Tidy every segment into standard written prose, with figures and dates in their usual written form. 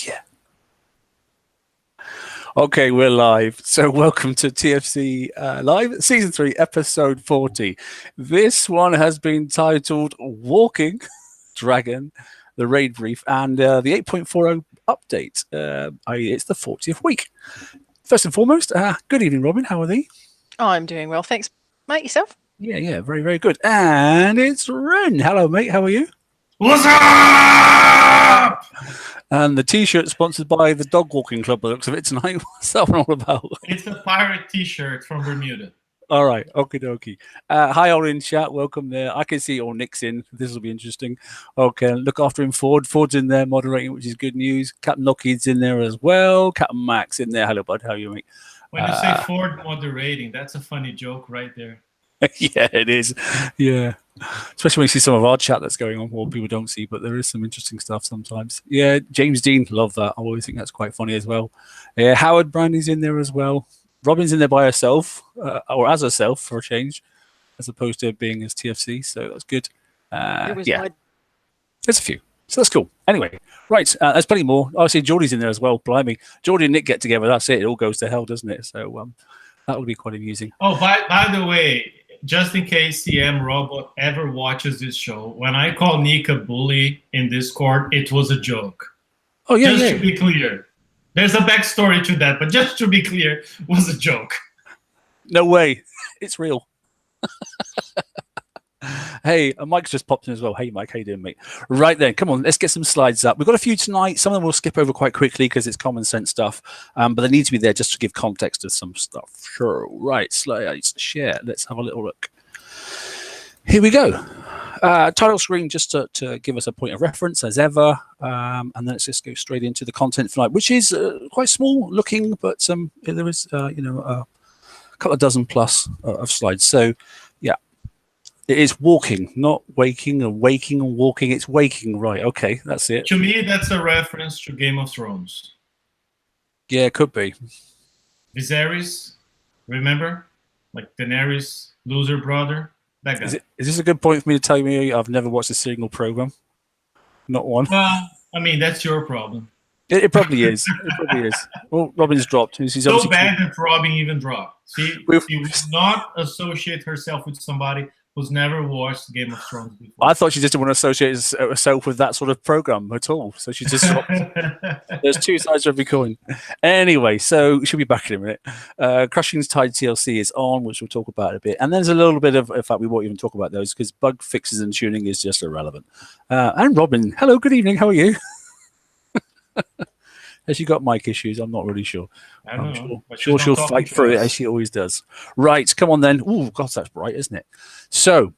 Yeah. Okay, we're live. So welcome to TFC Live, Season 3, Episode 40. This one has been titled Walking Dragon, the Raid Brief, and the 8.40 update. It's the 40th week. First and foremost, good evening, Robin. How are thee? I'm doing well, thanks, mate. Yourself? Yeah, very, very good. And it's Ren. Hello, mate. How are you? What's up? And the T-shirt sponsored by the Dog Walking Club, by the looks of it tonight. What's that one all about? It's a pirate T-shirt from Bermuda. All right, okie dokie. Hi, all in chat. Welcome there. I can see all Nick's in. This will be interesting. Okay, look after him, Ford. Ford's in there moderating, which is good news. Captain Lockheed's in there as well. Captain Max in there. Hello, bud. How are you, mate? When you say Ford moderating, that's a funny joke right there. Yeah, it is. Yeah. Especially when you see some of our chat that's going on, what people don't see, but there is some interesting stuff sometimes. Yeah, James Dean, love that. I always think that's quite funny as well. Yeah, Howard Brandy's in there as well. Robin's in there by herself, or as herself for a change, as opposed to being as TFC, so that's good. Yeah, there's a few. So that's cool. Anyway, right, there's plenty more. I see Geordie's in there as well. Blimey. Geordie and Nick get together, that's it. It all goes to hell, doesn't it? So that will be quite amusing. Oh, by the way, just in case CM Robot ever watches this show, when I call Nick a bully in Discord, it was a joke. Oh, yeah, Just to be clear. There's a backstory to that, but just to be clear, it was a joke. No way. It's real. Hey, Mike's just popped in as well. Hey, Mike, how you doing, mate? Right then, come on, let's get some slides up. We've got a few tonight. Some of them we'll skip over quite quickly because it's common sense stuff, but they need to be there just to give context to some stuff. Sure. Right, slides, share. Let's have a little look. Here we go. Title screen just to give us a point of reference as ever, and then let's just go straight into the content tonight, which is quite small looking, but there is a couple of dozen plus of slides. So yeah, it is walking, not waking, and waking and walking. It's waking, right? Okay, that's it. To me, that's a reference to Game of Thrones. Yeah, it could be. Viserys, remember, like Daenerys' loser brother. That guy. Is this a good point for me to tell you I've never watched a single program? Not one. Well, I mean, that's your problem. It probably is. It probably is. Well, Robin's dropped. She's so bad that Robin even dropped. She will not associate herself with somebody who's never watched Game of Thrones before. I thought she just didn't want to associate herself with that sort of program at all. So she just dropped. There's two sides to every coin. Anyway, so she'll be back in a minute. Crushing's Tide TLC is on, which we'll talk about in a bit. And there's a little bit of, in fact, we won't even talk about those because bug fixes and tuning is just irrelevant. And Robin, hello, good evening. How are you? Has she got mic issues? I'm not really sure. I'm sure she'll fight through it as she always does. Right, come on then. Oh, God, that's bright, isn't it? So,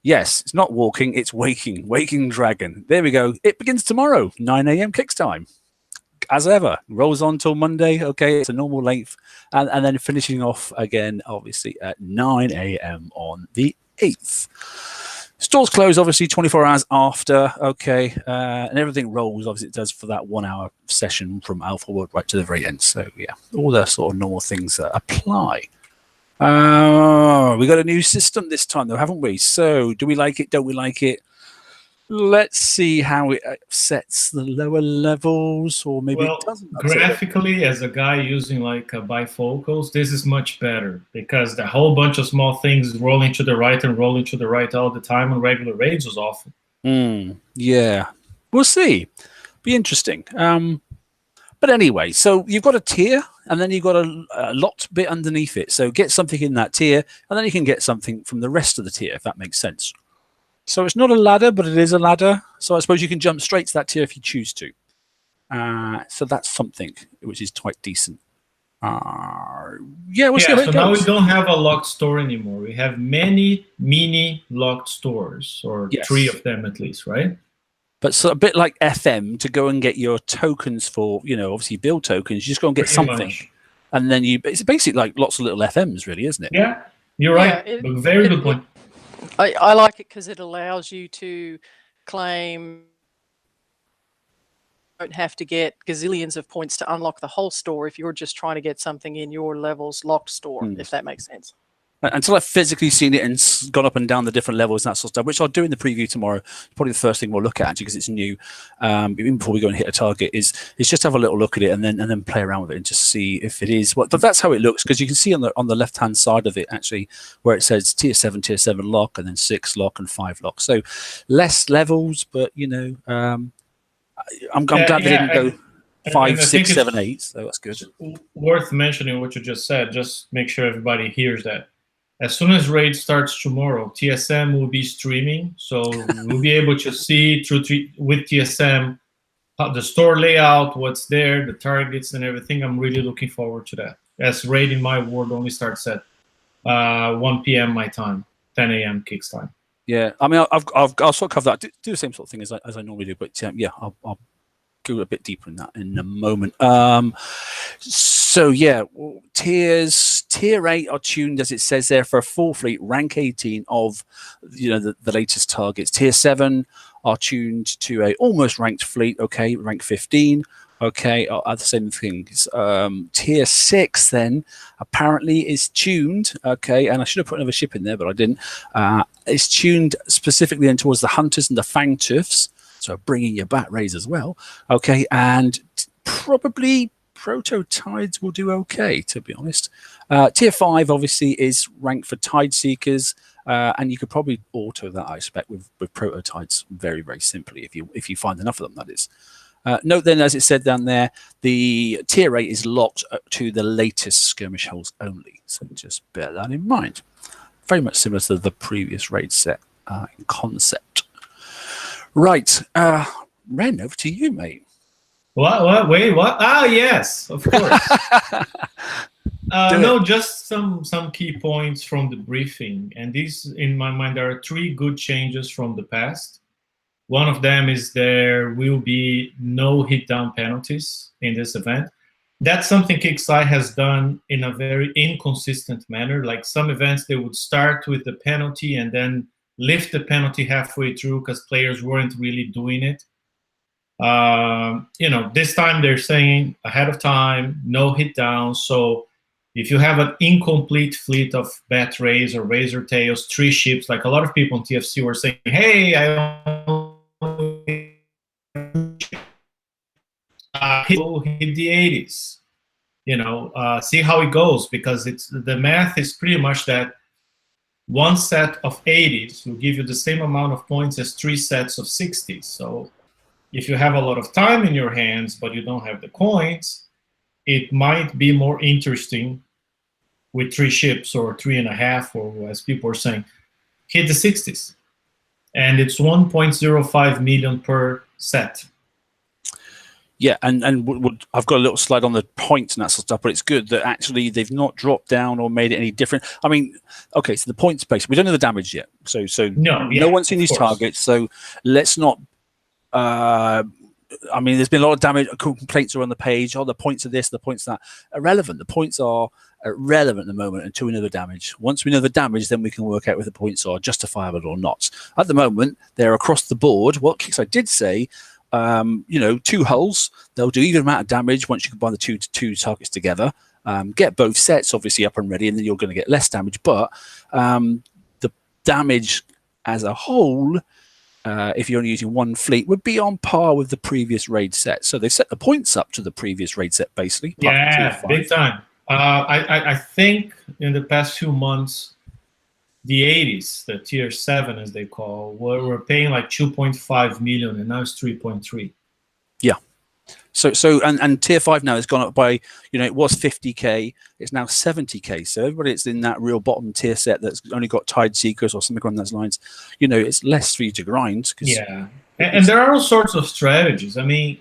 yes, it's not walking, it's waking. Waking Dragon. There we go. It begins tomorrow, 9 a.m. kicks time. As ever, rolls on till Monday. Okay, it's a normal length. And then finishing off again, obviously, at 9 a.m. on the 8th. Stores close, obviously, 24 hours after, okay, and everything rolls, obviously, it does for that 1 hour session from Alpha World right to the very end. So, yeah, all the sort of normal things that apply. We got a new system this time, though, haven't we? So, do we like it? Don't we like it? Let's see how it sets the lower levels, or maybe it doesn't. Graphically, as a guy using like bifocals, this is much better because the whole bunch of small things rolling to the right and rolling to the right all the time on regular raids was awful. Yeah, we'll see. Be interesting. But anyway, so you've got a tier, and then you've got a locked bit underneath it. So get something in that tier, and then you can get something from the rest of the tier, if that makes sense. So it's not a ladder, but it is a ladder. So I suppose you can jump straight to that tier if you choose to. So that's something which is quite decent. Yeah, we'll see how it goes. Now we don't have a locked store anymore. We have many mini locked stores, or 3 of them at least, right? But so a bit like FM, to go and get your tokens for, obviously build tokens, you just go and get something. And then it's basically like lots of little FMs, really, isn't it? Yeah, you're right. Very good point. I like it because it allows you to claim. Don't have to get gazillions of points to unlock the whole store if you're just trying to get something in your level's locked store, if that makes sense. until I've physically seen it and gone up and down the different levels and that sort of stuff, which I'll do in the preview tomorrow. Probably the first thing we'll look at, actually, because it's new. Even before we go and hit a target, is just have a little look at it and then play around with it and just see if it is what. But that's how it looks, because you can see on the left hand side of it actually where it says tier 7 lock, and then 6 lock and 5 lock. So less levels, but I'm glad they didn't go 5, 6, 7, 8. So that's good. Worth mentioning what you just said. Just make sure everybody hears that. As soon as raid starts tomorrow, TSM will be streaming, so we'll be able to see with TSM the store layout, what's there, the targets, and everything. I'm really looking forward to that. As raid in my world only starts at 1 p.m. my time, 10 a.m. Kicks time. Yeah, I mean, I'll sort of cover that. Do the same sort of thing as I normally do, but yeah, I'll go a bit deeper in that in a moment. So yeah, tier 8 are tuned, as it says there, for a full fleet, rank 18 of the latest targets. Tier 7 are tuned to a almost ranked fleet, okay, rank 15, okay, are the same things. Tier 6 then apparently is tuned, okay, and I should have put another ship in there, but I didn't. It's tuned specifically in towards the Hunters and the Fang Tufts, so bringing your bat rays as well, okay, and probably Proto-Tides will do okay, to be honest. Tier 5 obviously is ranked for Tide Seekers, and you could probably auto that, I expect, with Proto-Tides very, very simply, if you find enough of them, that is. Note then, as it said down there, the tier 8 is locked to the latest skirmish holes only, so just bear that in mind. Very much similar to the previous raid set in concept. Right, Ren, over to you, mate. What? Wait, what? Ah, yes, of course. No, just some key points from the briefing. And these, in my mind, there are 3 good changes from the past. One of them is there will be no hit-down penalties in this event. That's something Kickstarter has done in a very inconsistent manner. Like some events, they would start with the penalty and then lift the penalty halfway through because players weren't really doing it. This time they're saying ahead of time, no hit down. So if you have an incomplete fleet of bat rays or razor tails, 3 ships, like a lot of people in TFC were saying, hey, I hit the 80s. See how it goes, because the math is pretty much that 1 set of 80s will give you the same amount of points as 3 sets of 60s. So if you have a lot of time in your hands, but you don't have the coins, it might be more interesting with 3 ships or 3.5, or as people are saying, hit the 60s. And it's 1.05 million per set. Yeah, and I've got a little slide on the points and that sort of stuff, but it's good that actually they've not dropped down or made it any different. I mean, okay, so the points base, we don't know the damage yet. So no one's seen these targets, so let's not I mean, there's been a lot of damage. Complaints are on the page. Oh, the points are this, the points that. Irrelevant. The points are irrelevant at the moment until we know the damage. Once we know the damage, then we can work out whether the points are justifiable or not. At the moment, they're across the board. What Kickstarter did say, 2 hulls, they'll do even amount of damage once you combine the two targets together. Get both sets obviously up and ready, and then you're going to get less damage. But the damage as a whole, if you're only using 1 fleet, would be on par with the previous raid set. So they set the points up to the previous raid set, basically. Yeah, big time. I think in the past few months, the 80s, the tier 7 as they call, were paying like 2.5 million, and now it's 3.3. Yeah. So and tier 5 now has gone up by, it was 50k, it's now 70k. So everybody that's in that real bottom tier set that's only got Tide Seekers or something along those lines, it's less for you to grind. Yeah, and there are all sorts of strategies. I mean,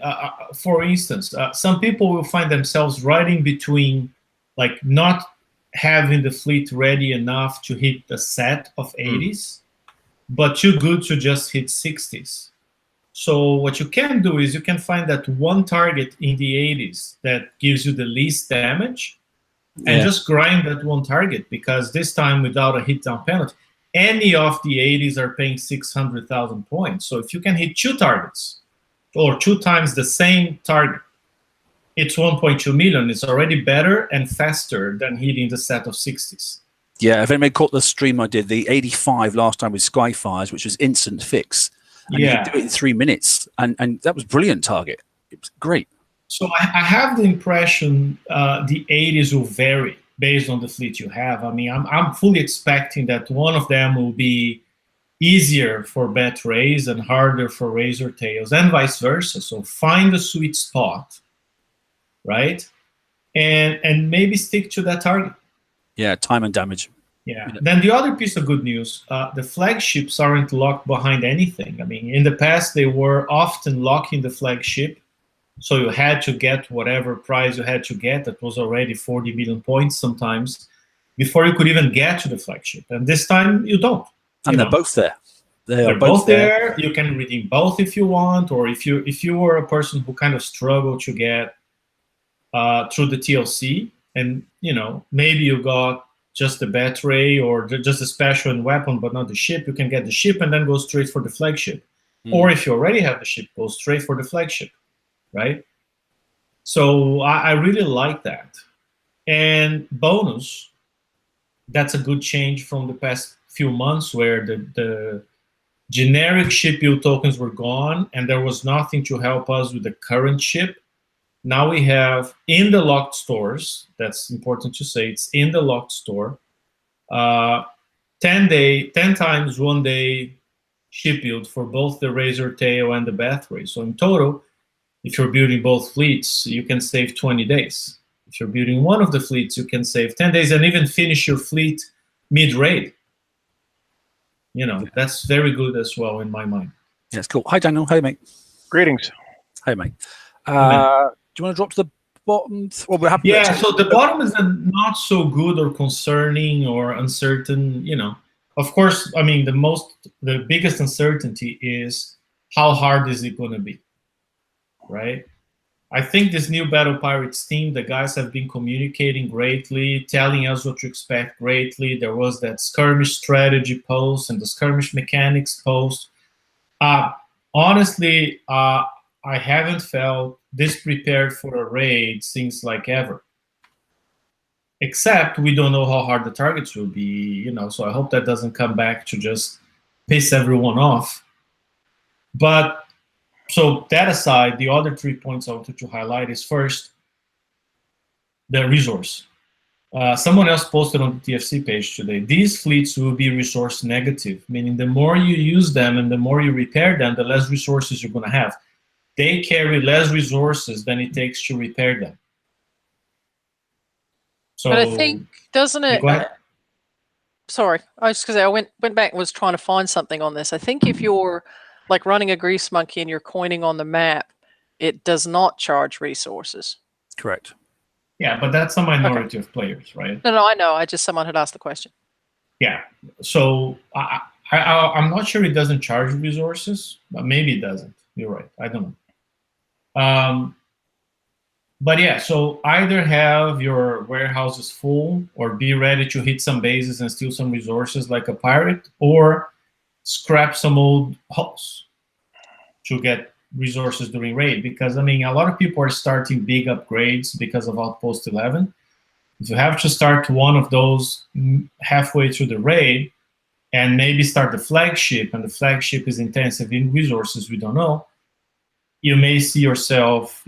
for instance, some people will find themselves right in between, like not having the fleet ready enough to hit the set of 80s, but too good to just hit 60s. So what you can do is you can find that 1 target in the 80s that gives you the least damage, and just grind that 1 target, because this time without a hit down penalty, any of the 80s are paying 600,000 points. So if you can hit 2 targets or 2 times the same target, it's 1.2 million. It's already better and faster than hitting the set of 60s. Yeah, if anybody caught the stream I did, the 85 last time with Skyfires, which was instant fix. And you could do it in 3 minutes. And that was brilliant target. It was great. So I have the impression the 80s will vary based on the fleet you have. I mean, I'm fully expecting that one of them will be easier for bat rays and harder for razor tails, and vice versa. So find the sweet spot, right? And maybe stick to that target. Yeah, time and damage. Yeah. Then the other piece of good news, the flagships aren't locked behind anything. I mean, in the past, they were often locking the flagship. So you had to get whatever prize you had to get. That was already 40 million points sometimes before you could even get to the flagship. And this time you don't. And they're both there. They're both there. You can redeem both if you want, or if you were a person who kind of struggled to get through the TLC, and maybe you got just the bat ray or just a special and weapon, but not the ship, you can get the ship and then go straight for the flagship. Or if you already have the ship, go straight for the flagship, right? So I really like that. And bonus, that's a good change from the past few months where the generic ship build tokens were gone and there was nothing to help us with the current ship. Now we have in the locked stores, that's important to say, it's in the locked store, 10 times 1 day ship build for both the razor tail and the bath ray. So in total, if you're building both fleets, you can save 20 days. If you're building one of the fleets, you can save 10 days and even finish your fleet mid-raid. That's very good as well in my mind. Yeah, it's cool. Hi, Daniel. Hey, mate. Greetings. Hey, mate. Do you want to drop to the bottom? Well, we're happy. Yeah, so the bottom is not so good or concerning or uncertain. Of course, I mean, the biggest uncertainty is how hard is it going to be, right? I think this new Battle Pirates team, the guys have been communicating greatly, telling us what to expect greatly. There was that skirmish strategy post and the skirmish mechanics post. Honestly, I haven't felt this prepared for a raid since like ever. Except we don't know how hard the targets will be, so I hope that doesn't come back to just piss everyone off. But so that aside, the other 3 points I wanted to highlight is first, the resource. Someone else posted on the TFC page today, these fleets will be resource negative, meaning the more you use them and the more you repair them, the less resources you're going to have. They carry less resources than it takes to repair them. So, but I think, doesn't it? Sorry, I was because I went back and was trying to find something on this. I think if you're like running a grease monkey and you're coining on the map, it does not charge resources. Correct. Yeah, but that's a minority of players, right? No, I know. Someone had asked the question. Yeah. So I'm not sure it doesn't charge resources, but maybe it doesn't. You're right. I don't know. But yeah, so either have your warehouses full or be ready to hit some bases and steal some resources like a pirate, or scrap some old hulls to get resources during raid. Because, I mean, a lot of people are starting big upgrades because of Outpost 11. If you have to start one of those halfway through the raid and maybe start the flagship, and the flagship is intensive in resources, we don't know, you may see yourself,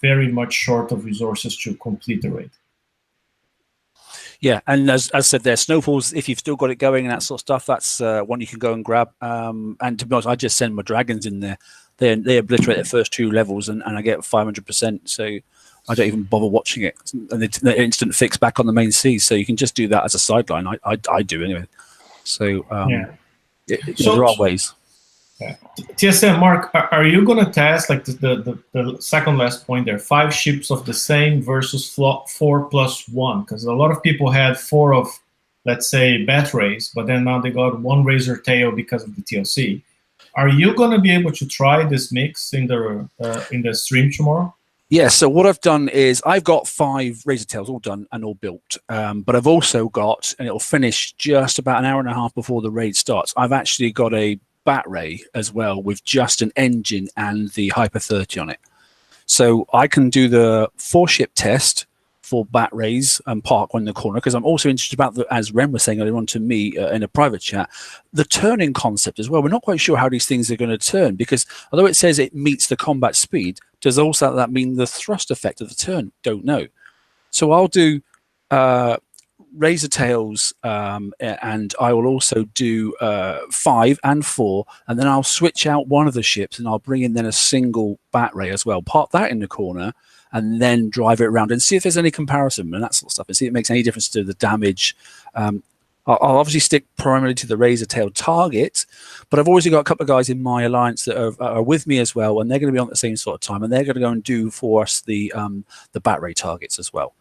very much short of resources to complete the raid. Yeah, and as I said there, snowfalls, if you've still got it going and that sort of stuff, that's one you can go and grab. And to be honest, I just send my dragons in there. They obliterate the first 2 levels and I get 500%. So I don't even bother watching it. And they're instant fix back on the main sea. So you can just do that as a sideline. I do anyway. So there are ways. Yeah. TSM, Mark, are you going to test like the second last point there, 5 ships of the same versus 4+1? Because a lot of people had 4 of, let's say, bat rays, but then now they got 1 razor tail because of the TLC. Are you going to be able to try this mix in the stream tomorrow? Yeah, so what I've done is I've got 5 razor tails all done and all built, but I've also got, and it'll finish just about an hour and a half before the raid starts, I've actually got a bat ray as well with just an engine and the Hyper 30 on it. So I can do the 4 ship test for bat rays and park one in the corner, because I'm also interested about the, as Ren was saying earlier on to me in a private chat, the turning concept as well. We're not quite sure how these things are going to turn, because although it says it meets the combat speed, does also that mean the thrust effect of the turn? Don't know. So I'll do razor tails, and I will also do 5 and 4, and then I'll switch out one of the ships and I'll bring in then a single bat ray as well, park that in the corner, and then drive it around and see if there's any comparison and that sort of stuff, and see if it makes any difference to the damage. I'll obviously stick primarily to the razor tail target, but I've always got a couple of guys in my alliance that are with me as well, and they're going to be on at the same sort of time, and they're going to go and do for us the bat ray targets as well.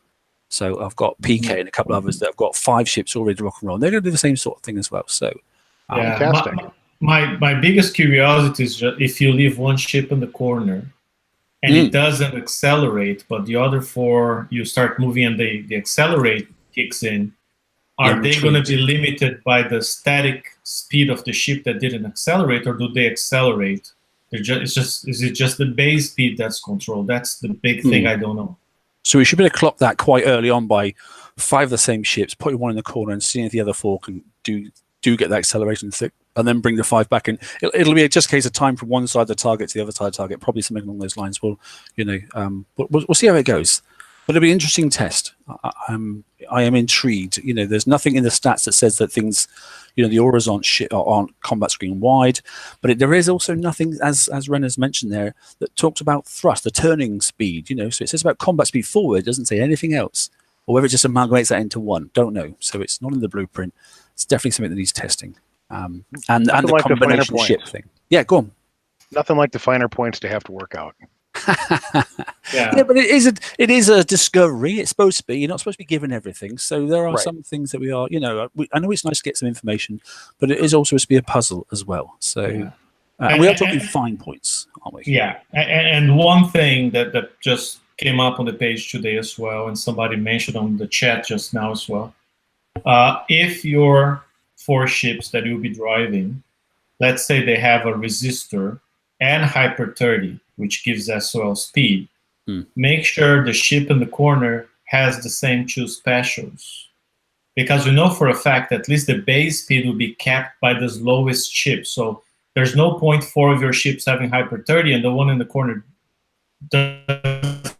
So I've got PK and a couple of others that have got 5 ships already to rock and roll. They're going to do the same sort of thing as well. So, fantastic. My biggest curiosity is just if you leave one ship in the corner and it doesn't accelerate, but the other 4 you start moving and the accelerate kicks in, are they going to be limited by the static speed of the ship that didn't accelerate, or do they accelerate? Is it just the base speed that's controlled? That's the big thing I don't know. So we should be able to clock that quite early on by 5 of the same ships, putting one in the corner and seeing if the other 4 can do get that acceleration thick, and then bring the 5 back in. It'll be just a case of time from one side of the target to the other side of the target, probably something along those lines. We'll see how it goes. But it'll be an interesting test. I am intrigued. There's nothing in the stats that says that things, the auras aren't combat screen wide, but there is also nothing, as Ren has mentioned there, that talks about thrust, the turning speed. So it says about combat speed forward, it doesn't say anything else, or whether it just amalgamates that into one. Don't know. So it's not in the blueprint. It's definitely something that needs testing. And the like combination ship thing. Yeah, go on. Nothing like the finer points to have to work out. Yeah, but it is a discovery. It's supposed to be. You're not supposed to be given everything. So there are some things that we are. I know it's nice to get some information, but it is also supposed to be a puzzle as well. So and we are talking fine points, aren't we? Yeah, and one thing that just came up on the page today as well, and somebody mentioned on the chat just now as well. If your 4 ships that you'll be driving, let's say they have a resistor and hyper 30, which gives SOL speed, make sure the ship in the corner has the same 2 specials. Because we know for a fact that at least the base speed will be capped by the lowest ship. So there's no point 4 of your ships having hyper 30 and the one in the corner doesn't.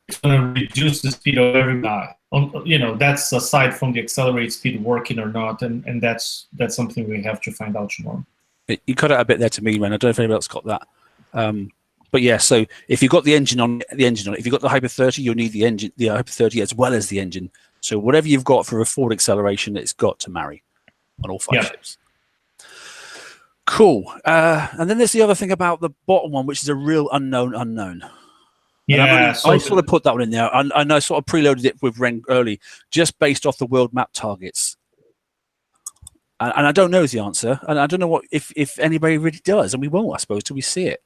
It's going to reduce the speed of every guy. That's aside from the accelerate speed working or not, and that's something we have to find out tomorrow. You cut out a bit there to me, Ren. I don't know if anybody else got that. But yeah, so if you've got the engine on, if you've got the Hyper 30, you'll need the Hyper 30 as well as the engine. So whatever you've got for a forward acceleration, it's got to marry on all 5 ships. Cool. And then there's the other thing about the bottom one, which is a real unknown. Yeah, I sort of put that one in there, and I sort of preloaded it with Ren early, just based off the world map targets. And I don't know the answer, and I don't know what if anybody really does, and we won't, I suppose, till we see it.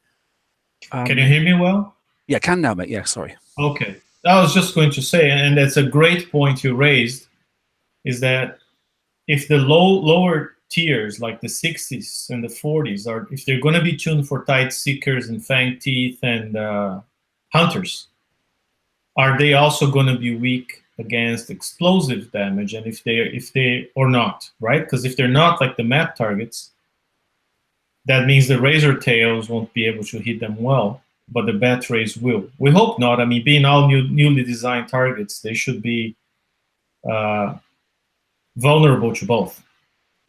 Can you hear me well? Yeah, can now, mate. Yeah, sorry. Okay. I was just going to say, and that's a great point you raised, is that if the lower tiers, like the 60s and the 40s, if they're going to be tuned for Tide Seekers and Fang Teeth and Hunters, are they also going to be weak against explosive damage? And if they or not, right? Because if they're not like the map targets, that means the razor tails won't be able to hit them well, but the bat rays will. We hope not. I mean, being all newly designed targets, they should be vulnerable to both.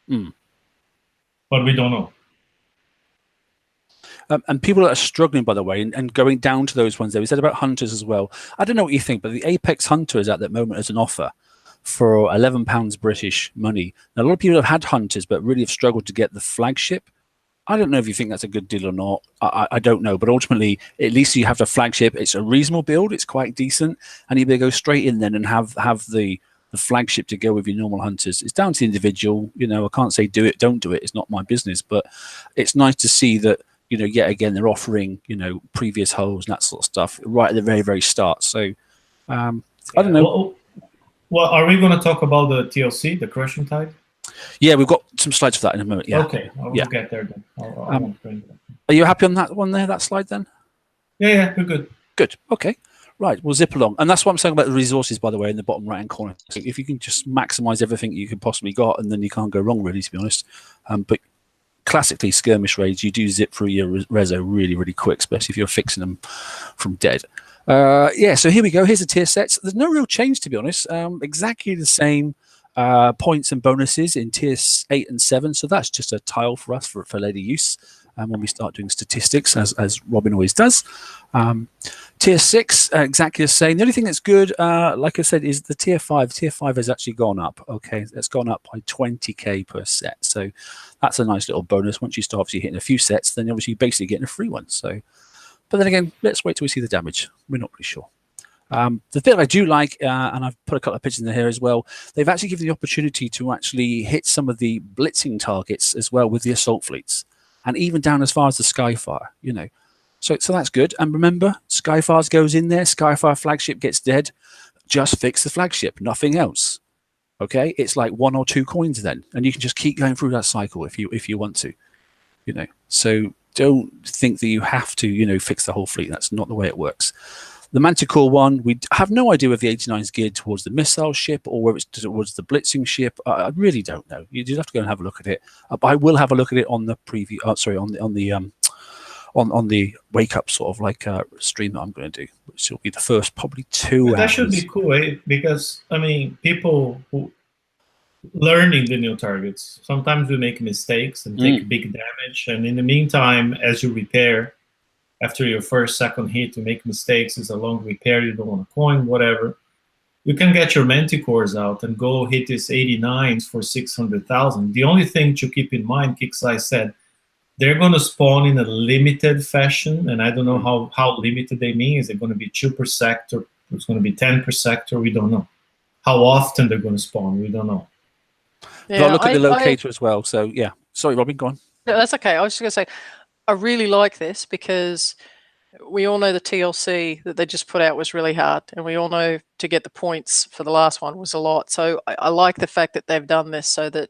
But we don't know. And people that are struggling, by the way, and going down to those ones there. We said about Hunters as well. I don't know what you think, but the Apex Hunter is at that moment as an offer for £11 British money. Now, a lot of people have had Hunters, but really have struggled to get the Flagship. I don't know if you think that's a good deal or not. I don't know. But ultimately, at least you have the Flagship. It's a reasonable build. It's quite decent. And you better go straight in then and have the Flagship to go with your normal Hunters. It's down to the individual. I can't say do it, don't do it. It's not my business. But it's nice to see that, yet again, they're offering, previous hulls and that sort of stuff right at the very, very start. So, I don't know. Well, are we going to talk about the TLC, the Crushing Tide? Yeah, we've got some slides for that in a moment. Yeah. Okay, we'll get there then. Are you happy on that one there, that slide then? Yeah, we're good. Good. Okay. Right, we'll zip along. And that's what I'm saying about the resources, by the way, in the bottom right-hand corner. So if you can just maximize everything you could possibly got, and then you can't go wrong, really, to be honest. But classically, skirmish raids, you do zip through your reso really, really quick, especially if you're fixing them from dead. Yeah, so here we go. Here's the tier sets. There's no real change, to be honest. Exactly the same points and bonuses in tiers 8 and 7. So that's just a tile for us for later use. When we start doing statistics, as Robin always does. Tier 6, exactly the same. The only thing that's good, like I said, is the tier 5. Tier 5 has actually gone up. Okay, it's gone up by 20k per set. So that's a nice little bonus. Once you start obviously hitting a few sets, then obviously you're basically getting a free one. So, but then again, let's wait till we see the damage. We're not really sure. The thing I do like, and I've put a couple of pictures in here as well, they've actually given the opportunity to actually hit some of the blitzing targets as well with the assault fleets. And even down as far as the Skyfire, you know. So that's good. And remember, Skyfire goes in there, Skyfire flagship gets dead, just fix the flagship, nothing else. Okay? It's like 1 or 2 coins then. And you can just keep going through that cycle if you want to. You know. So don't think that you have to, you know, fix the whole fleet. That's not the way it works. The Manticore one, we have no idea if the 89 is geared towards the missile ship or whether it's towards the blitzing ship. I really don't know. You just have to go and have a look at it. But I will have a look at it on the preview. Sorry, on the wake up sort of like stream that I'm going to do, which will be the first probably 2 hours. That should be cool, eh? Because I mean, people who learning the new targets, sometimes we make mistakes and take big damage, and in the meantime, as you repair. After your first, second hit, you make mistakes, it's a long repair, you don't want a coin, whatever. You can get your Manticores out and go hit these 89s for 600,000. The only thing to keep in mind, Kicksai said, they're going to spawn in a limited fashion, and I don't know how limited they mean. Is it going to be 2 per sector? It's going to be 10 per sector? We don't know. How often they're going to spawn? We don't know. Yeah, Got to look at the locator as well. So, yeah. Sorry, Robin, go on. No, that's okay. I was just going to say, I really like this because we all know the TLC that they just put out was really hard, and we all know to get the points for the last one was a lot. So I like the fact that they've done this so that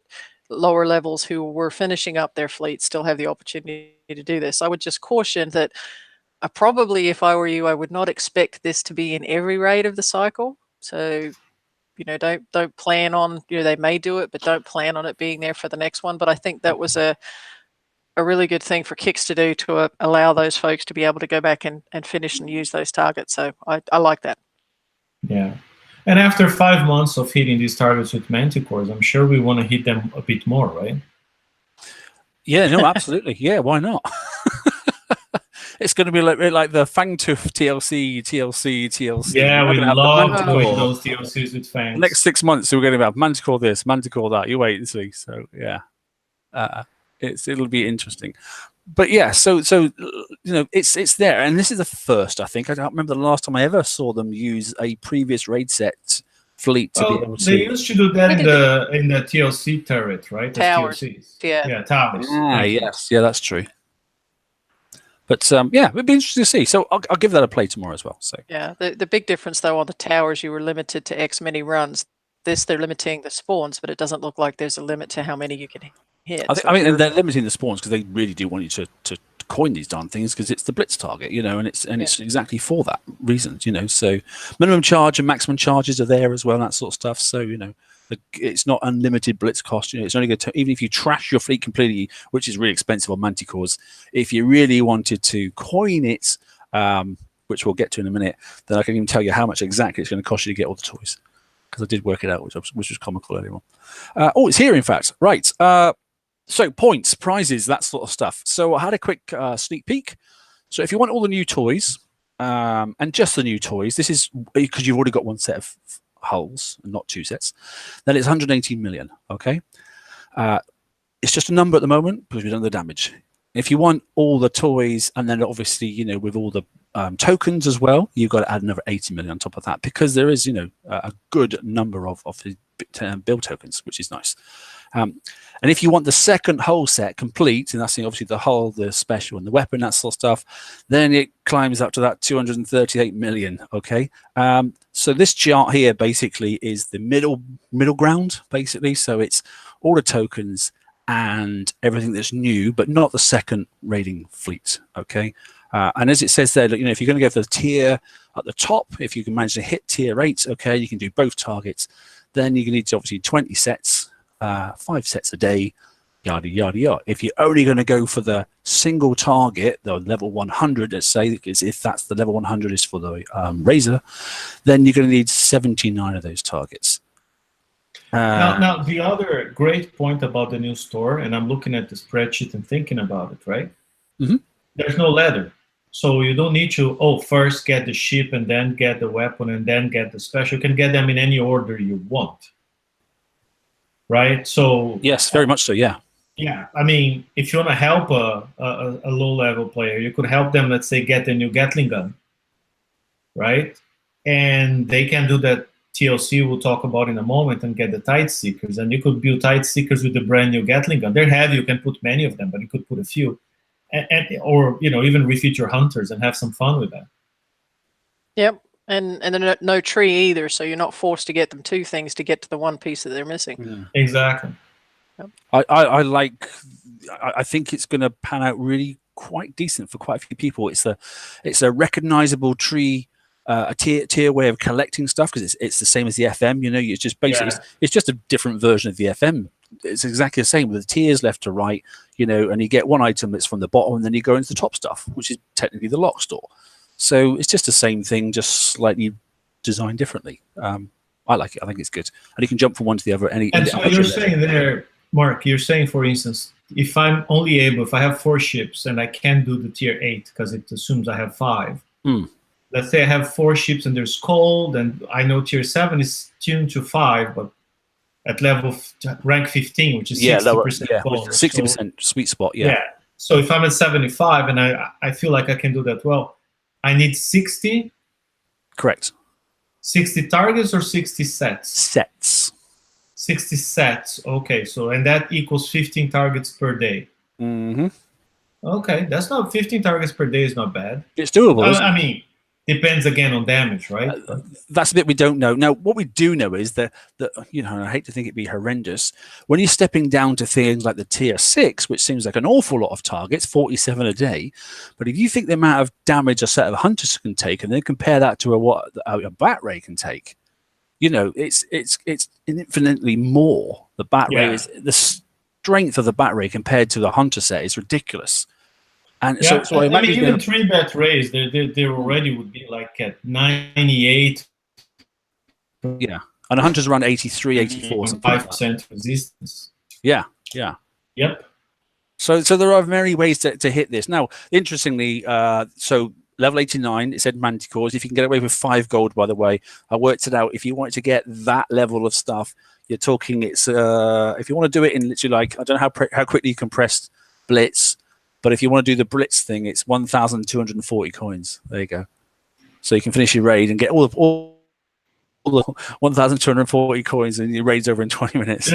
lower levels who were finishing up their fleet still have the opportunity to do this. I would just caution that probably, if I were you, I would not expect this to be in every raid of the cycle. So, you know, don't plan on, you know, they may do it, but don't plan on it being there for the next one. But I think that was a really good thing for Kicks to do to allow those folks to be able to go back and finish and use those targets. So I like that. Yeah. And after 5 months of hitting these targets with Manticores, I'm sure we want to hit them a bit more, right? Yeah, no, absolutely. Yeah, why not? It's going to be like the Fangtooth TLC. Yeah, we love to play those TLCs with Fangs. Next 6 months, we're going to have Manticore this, Manticore that. You wait and see. So, yeah. It'll be interesting. But yeah, so you know, it's there, and this is the first. I think I don't remember the last time I ever saw them use a previous raid set fleet to be able to. They used to do that in the TLC turret, right? Towers. Yeah, towers. Ah, yes, yeah, that's true. But yeah, it'd be interesting to see. So I'll give that a play tomorrow as well. So yeah, the big difference though on the towers, you were limited to X many runs. This they're limiting the spawns, but it doesn't look like there's a limit to how many you can hit. I mean, they're limiting the spawns because they really do want you to coin these darn things because it's the blitz target, you know, and it's exactly for that reason, you know. So minimum charge and maximum charges are there as well, that sort of stuff. So you know, it's not unlimited blitz cost. You know, it's only going to, even if you trash your fleet completely, which is really expensive on Manticores. If you really wanted to coin it, which we'll get to in a minute, then I can even tell you how much exactly it's going to cost you to get all the toys. Because I did work it out, which was comical earlier on. Oh, it's here, in fact. Right. So points, prizes, that sort of stuff. So I had a quick sneak peek. So if you want all the new toys, and just the new toys, this is because you've already got one set of hulls and not 2 sets, then it's 118 million. Okay. It's just a number at the moment because we've done the damage. If you want all the toys, and then obviously, you know, with all the tokens as well, you've got to add another 80 million on top of that because there is, you know, a good number of the build tokens, which is nice. And if you want the second hull set complete, and that's obviously the hull, the special, and the weapon, that sort of stuff, then it climbs up to that 238 million. Okay. So this chart here basically is the middle ground, basically. So it's all the tokens and everything that's new, but not the second raiding fleet. Okay, and as it says there, you know, if you're going to go for the tier at the top, if you can manage to hit tier 8, okay, you can do both targets. Then you need to obviously 20 sets, 5 sets a day, yada yada yada. If you're only going to go for the single target, the level 100, let's say, because if that's the level 100 is for the Razor, then you're going to need 79 of those targets. Now, the other great point about the new store, and I'm looking at the spreadsheet and thinking about it, right? Mm-hmm. There's no ladder. So you don't need to, first get the ship and then get the weapon and then get the special. You can get them in any order you want, right? So yes, very much so, yeah. Yeah, I mean, if you want to help a low-level player, you could help them, let's say, get a new Gatling gun, right? And they can do that TLC we'll talk about in a moment and get the Tide Seekers. And you could build Tide Seekers with the brand new Gatling gun. They're heavy, you can put many of them, but you could put a few. Or, you know, even refit your hunters and have some fun with that. Yep. And then no tree either, so you're not forced to get them 2 things to get to the 1 piece that they're missing. Yeah. Exactly. I think it's going to pan out really quite decent for quite a few people. It's a recognizable tree, a tier way of collecting stuff, because it's the same as the FM. You know, it's just basically it's just a different version of the FM. It's exactly the same with the tiers left to right. You know, and you get one item that's from the bottom, and then you go into the top stuff, which is technically the lock store. So it's just the same thing, just slightly designed differently. I like it. I think it's good, and you can jump from one to the other. And so you're saying there, Mark, you're saying, for instance, if I'm only able, if I have 4 ships and I can't do the tier 8 because it assumes I have 5. Let's say I have 4 ships and there's cold, and I know tier 7 is tuned to 5, but at level rank 15, which is 60% bonus. 60% sweet spot, yeah. So if I'm at 75 and I feel like I can do that well, I need 60? Correct. 60 targets or 60 sets? Sets. 60 sets. Okay, so and that equals 15 targets per day. Mm-hmm. Okay, that's not 15 targets per day is not bad. It's doable. I mean, depends again on damage, right? That's the bit we don't know. Now, what we do know is that you know, and I hate to think it'd be horrendous, when you're stepping down to things like the tier 6, which seems like an awful lot of targets, 47 a day, but if you think the amount of damage a set of hunters can take, and then compare that to what a bat ray can take, you know, it's infinitely more. The bat ray is the strength of the bat ray compared to the hunter set is ridiculous. And so I mean, even 3 bat rays, they already would be like at 98. Yeah, and the hunters around 83, 84. 5% resistance. Yeah. Yep. So there are many ways to hit this. Now, interestingly, so level 89, it said manticores. If you can get away with 5 gold, by the way, I worked it out. If you wanted to get that level of stuff, you're talking it's if you want to do it in literally like, I don't know how quickly you can press blitz, but if you want to do the blitz thing, it's 1,240 coins. There you go. So you can finish your raid and get all the 1,240 coins, and your raid's over in 20 minutes.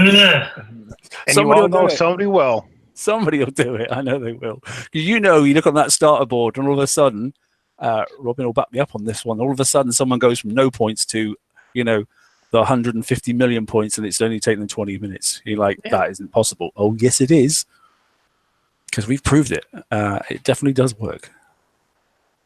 Somebody will. Somebody will do it. I know they will. You know, you look on that starter board, and all of a sudden, Robin will back me up on this one. All of a sudden, someone goes from no points to, you know, the 150 million points, and it's only taken them 20 minutes. You're like, that isn't possible. Oh, yes, it is. Because we've proved it. It definitely does work.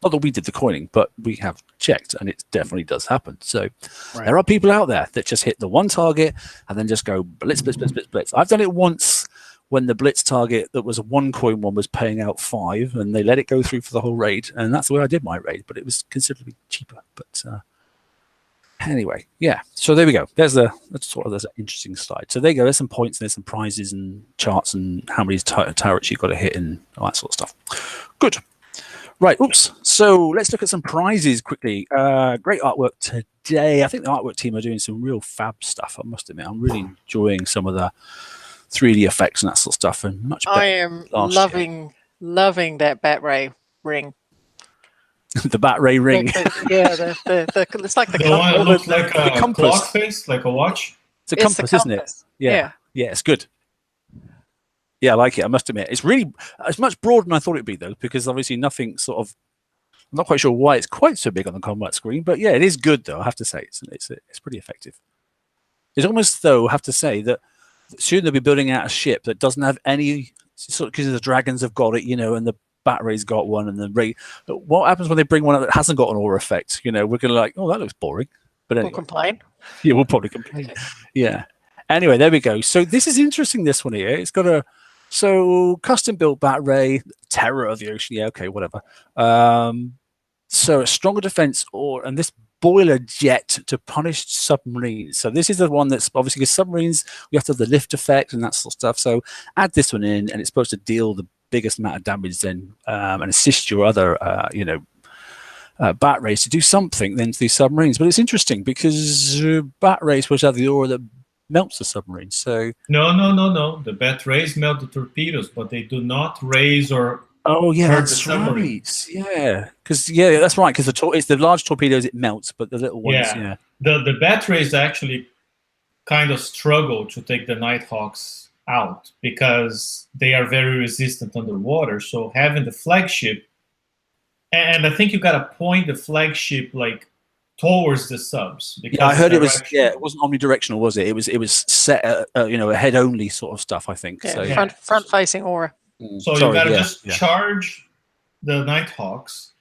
Not that we did the coining, but we have checked, and it definitely does happen. So there are people out there that just hit the one target and then just go blitz, blitz, blitz, blitz, blitz. I've done it once when the blitz target that was a 1 coin one was paying out 5, and they let it go through for the whole raid, and that's the way I did my raid, but it was considerably cheaper. But anyway, yeah. So there we go. There's an interesting slide. So there you go. There's some points, and there's some prizes and charts and how many turrets you've got to hit and all that sort of stuff. Good. Right. Oops. So let's look at some prizes quickly. Great artwork today. I think the artwork team are doing some real fab stuff. I must admit, I'm really enjoying some of the 3D effects and that sort of stuff. And much better. I am loving that bat ray ring. The bat ray ring. It's like the one that looks like a compass. Clock face, like a watch. It's a compass, isn't it? Yeah, it's good. Yeah, I like it. I must admit, it's much broader than I thought it'd be, though, because obviously nothing sort of. I'm not quite sure why it's quite so big on the combat screen, but yeah, it is good, though. I have to say, it's pretty effective. It's almost though I have to say that soon they'll be building out a ship that doesn't have any sort of, because the dragons have got it, you know, and the bat ray's got one, and the ray. What happens when they bring one out that hasn't got an aura effect? You know, we're gonna like, oh, that looks boring. But anyway, we'll complain. Yeah, we'll probably complain. Yeah. Anyway, there we go. So this is interesting. This one here, it's got a custom built bat ray, terror of the ocean. Yeah, okay, whatever. So a stronger defense, and this boiler jet to punish submarines. So this is the one that's obviously, because submarines, we have to have the lift effect and that sort of stuff. So add this one in, and it's supposed to deal the biggest amount of damage then, and assist your other, bat rays to do something then to these submarines. But it's interesting because bat rays supposed to have the aura that melts the submarine. So no. The bat rays melt the torpedoes, but they do not raise or. Oh yeah, that's right. Yeah, because that's right. Because it's the large torpedoes it melts, but the little ones, The bat rays actually kind of struggle to take the Nighthawks out because they are very resistant underwater. So having the flagship, and I think you got to point the flagship like towards the subs. Because I heard it wasn't omnidirectional, was it? It was set a head only sort of stuff, I think. Yeah, front facing aura. So you got to charge the Nighthawks,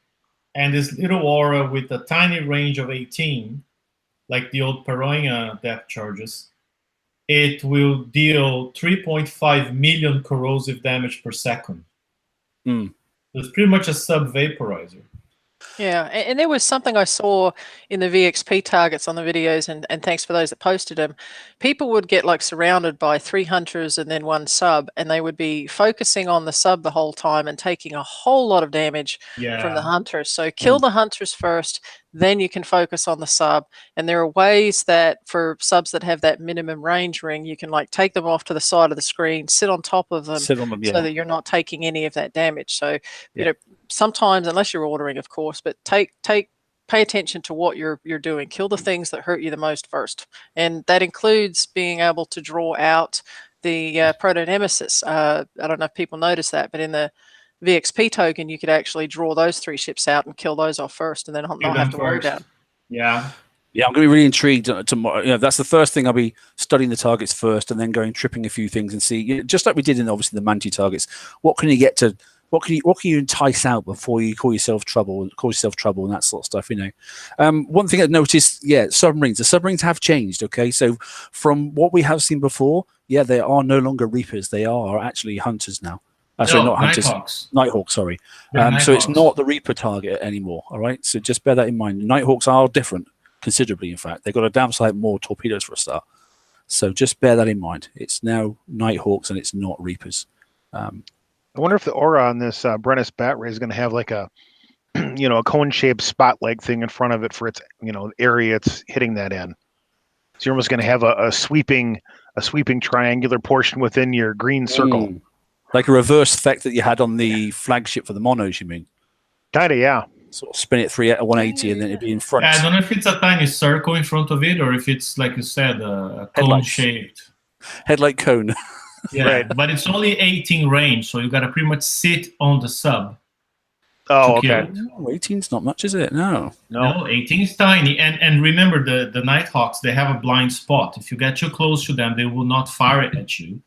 and this little aura with a tiny range of 18, like the old Piranha depth charges, it will deal 3.5 million corrosive damage per second. It's pretty much a sub vaporizer. Yeah, and there was something I saw in the VXP targets on the videos, and thanks for those that posted them. People would get like surrounded by 3 hunters and then 1 sub, and they would be focusing on the sub the whole time and taking a whole lot of damage from the hunters. So kill the hunters first, then you can focus on the sub. And there are ways that for subs that have that minimum range ring, you can like take them off to the side of the screen, sit on top of them, so that you're not taking any of that damage. So you know, sometimes, unless you're ordering, of course, but pay attention to what you're doing. Kill the things that hurt you the most first, and that includes being able to draw out the proto nemesis. I don't know if people notice that, but in the VXP token, you could actually draw those 3 ships out and kill those off first, and then not have to worry about them. Yeah, I'm going to be really intrigued tomorrow. You know, that's the first thing. I'll be studying the targets first, and then tripping a few things and see, just like we did in obviously the Manti targets. What can you get to? What can you entice out before you cause yourself trouble and that sort of stuff, you know? One thing I noticed, submarines. The submarines have changed, okay? So from what we have seen before, they are no longer Reapers. They are actually hunters now. Sorry, not hunters. Nighthawks, sorry. So it's not the Reaper target anymore, all right? So just bear that in mind. Nighthawks are different, considerably, in fact. They've got a damn sight more torpedoes for a start. So just bear that in mind. It's now Nighthawks and it's not Reapers. I wonder if the aura on this Brennus bat ray is going to have like a, a cone-shaped spotlight thing in front of it for its, area it's hitting that in. So you're almost going to have a sweeping triangular portion within your green circle. Like a reverse effect that you had on the flagship for the monos, you mean? Kinda, yeah. Sort of spin it 180 and then it'd be in front. I don't know if it's a tiny circle in front of it or if it's, like you said, a cone-shaped. Headlight cone. Yeah, right. But it's only 18 range, so you got to pretty much sit on the sub. Oh, okay. No, 18's not much, is it? No, 18 is tiny. And remember, the Nighthawks, they have a blind spot. If you get too close to them, they will not fire it at you.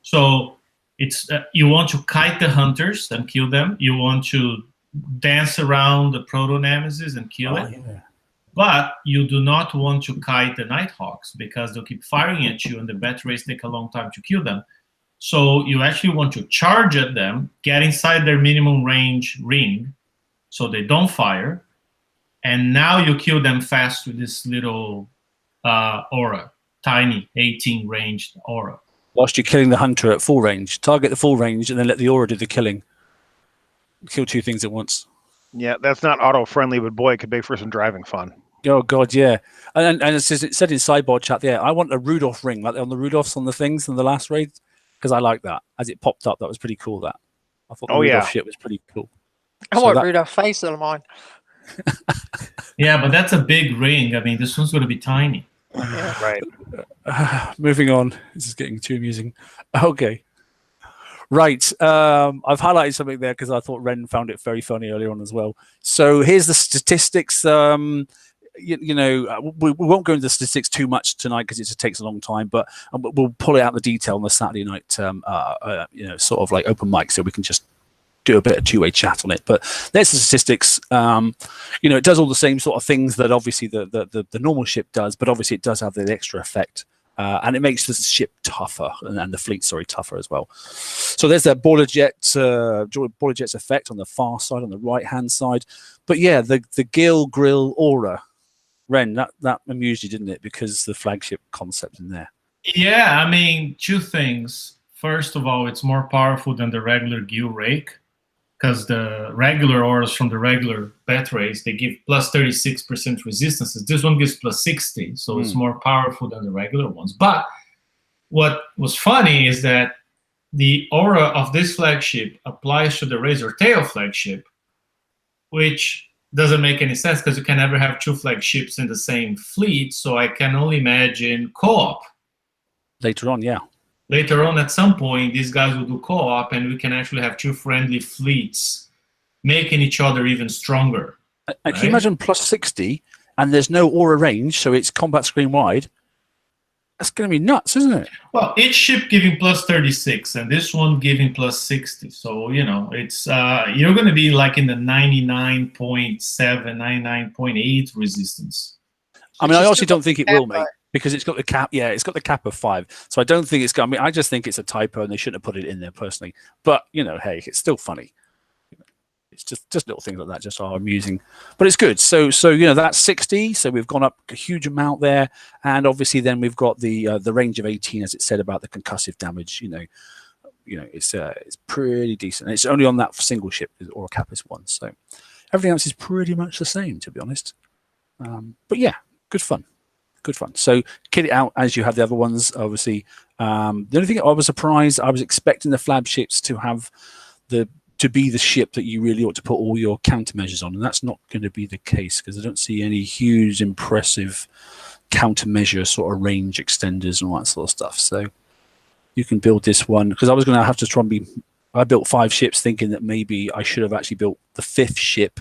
So it's you want to kite the hunters and kill them. You want to dance around the proto-nemesis and kill it. Yeah. But you do not want to kite the Nighthawks because they'll keep firing at you and the bat rays take a long time to kill them. So you actually want to charge at them, get inside their minimum range ring so they don't fire. And now you kill them fast with this little aura, tiny 18 ranged aura. Whilst you're killing the hunter at full range. Target the full range and then let the aura do the killing. Kill 2 things at once. Yeah, that's not auto-friendly, but boy, it could make for some driving fun. Oh, God, yeah. And it said in Sideboard chat, I want a Rudolph ring, like on the Rudolphs on the things in the last raid, because I like that. As it popped up, that was pretty cool, that. I thought the Rudolph shit was pretty cool. I want Rudolph face on mine. Yeah, but that's a big ring. I mean, this one's going to be tiny. Right. Moving on. This is getting too amusing. Okay. Right. I've highlighted something there because I thought Ren found it very funny earlier on as well. So here's the statistics. we won't go into the statistics too much tonight because it just takes a long time. But we'll pull out the detail on the Saturday night, sort of like open mic, so we can just do a bit of two-way chat on it. But there's the statistics. It does all the same sort of things that obviously the normal ship does, but obviously it does have the extra effect. And it makes the ship tougher, and the fleet, tougher as well. So there's that boiler jet's effect on the far side, on the right-hand side. But yeah, the gill, grill, aura, Ren, that amused you, didn't it? Because the flagship concept in there. Yeah, I mean, two things. First of all, it's more powerful than the regular gill rake, because the regular auras from the regular bat rays, they give plus 36% resistances. This one gives plus 60, so it's more powerful than the regular ones. But what was funny is that the aura of this flagship applies to the Razor Tail flagship, which doesn't make any sense because you can never have two flagships in the same fleet, so I can only imagine co-op. Later on, yeah. Later on, at some point, these guys will do co-op, and we can actually have two friendly fleets making each other even stronger. Can you imagine plus 60, and there's no aura range, so it's combat screen wide? That's going to be nuts, isn't it? Well, each ship giving plus 36, and this one giving plus 60. So, it's you're going to be like in the 99.7, 99.8 resistance. I mean, I honestly don't think it will, mate. Because it's got the cap, it's got the cap of 5. So I don't think it's. I mean, I just think it's a typo, and they shouldn't have put it in there personally. But hey, it's still funny. It's just little things like that just are amusing, but it's good. So that's 60. So we've gone up a huge amount there, and obviously then we've got the range of 18, as it said about the concussive damage. It's pretty decent. And it's only on that single ship, or a cap is 1. So everything else is pretty much the same, to be honest. But yeah, good fun. Good fun. So kit it out as you have the other ones, obviously. The only thing I was surprised, I was expecting the flagships to have to be the ship that you really ought to put all your countermeasures on, and that's not going to be the case because I don't see any huge, impressive countermeasure sort of range extenders and all that sort of stuff. So you can build this one, because I was going to have to try and be. I built 5 ships thinking that maybe I should have actually built the 5th ship.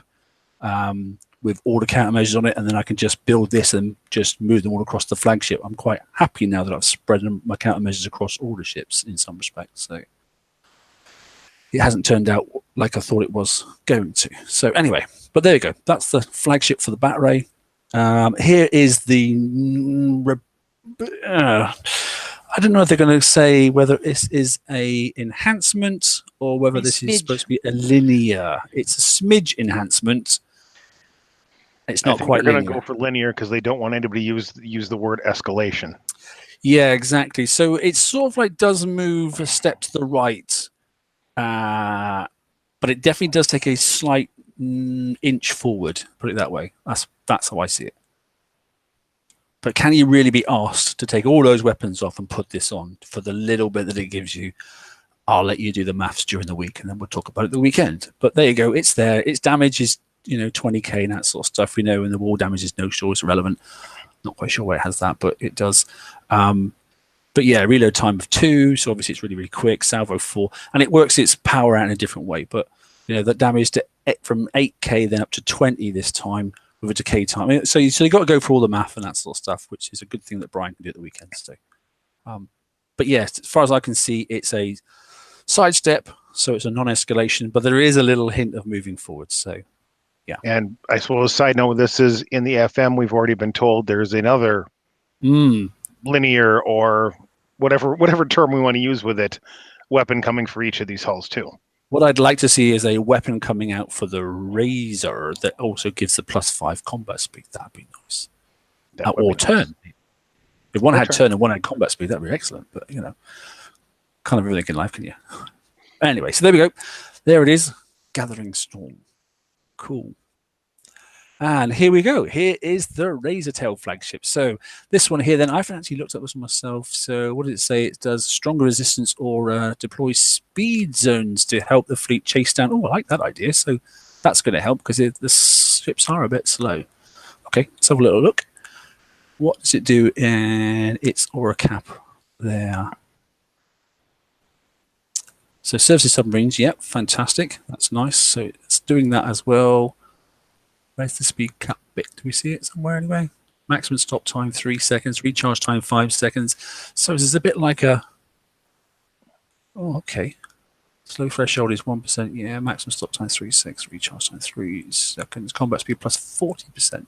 With all the countermeasures on it, and then I can just build this and just move them all across the flagship. I'm quite happy now that I've spread my countermeasures across all the ships in some respects. So it hasn't turned out like I thought it was going to. So anyway, but there you go. That's the flagship for the Bat Ray. Here is the. I don't know if they're going to say whether this is a enhancement or whether this is supposed to be a linear. It's a smidge enhancement. It's not quite linear. They're going to go for linear because they don't want anybody to use the word escalation. Yeah, exactly. So it sort of like does move a step to the right, but it definitely does take a slight inch forward. Put it that way. That's how I see it. But can you really be asked to take all those weapons off and put this on for the little bit that it gives you? I'll let you do the maths during the week, and then we'll talk about it the weekend. But there you go. It's there. Its damage is 20k and that sort of stuff. We know, and the wall damage is no sure it's irrelevant. Not quite sure where it has that, but it does. But yeah, reload time of 2, so obviously it's really, really quick. Salvo 4, and it works its power out in a different way. But that damage from 8k then up to 20 this time with a decay time. So you got to go for all the math and that sort of stuff, which is a good thing that Brian can do at the weekends too. But yes, as far as I can see, it's a sidestep, so it's a non-escalation, but there is a little hint of moving forward. So. Yeah. And I suppose, side note, this is in the FM. We've already been told there's another linear or whatever term we want to use with it, weapon coming for each of these hulls too. What I'd like to see is a weapon coming out for the Razor that also gives the +5 combat speed. That'd be nice. Or turn. Nice. If one had turn and one had combat speed, that'd be excellent. But kind of everything in life, can you? Anyway, so there we go. There it is. Gathering Storm. Cool. And here we go. Here is the Razor Tail flagship. So this one here, then I haven't actually looked at this myself. So what did it say? It does stronger resistance or deploy speed zones to help the fleet chase down. Oh, I like that idea. So that's going to help because the ships are a bit slow. Okay, let's have a little look. What does it do in its aura cap there? So services submarines, yep, fantastic. That's nice. So it's doing that as well. Where's the speed cap? bit. Do we see it somewhere anyway? Maximum stop time 3 seconds, recharge time 5 seconds. So it's a bit like a. Oh, okay. Slow threshold is 1%. Yeah, maximum stop time 3 seconds, recharge time 3 seconds. Combat speed plus 40%.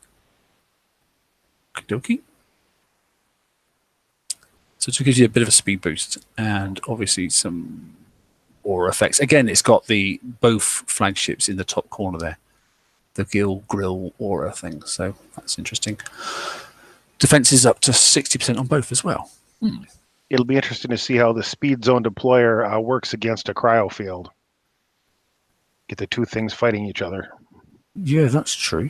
Okie. So it gives you a bit of a speed boost and obviously some aura effects. Again, it's got the both flagships in the top corner there. The grill aura thing. So that's interesting. Defense is up to 60% on both as well. It'll be interesting to see how the speed zone deployer works against a cryo field. Get the two things fighting each other. Yeah, that's true.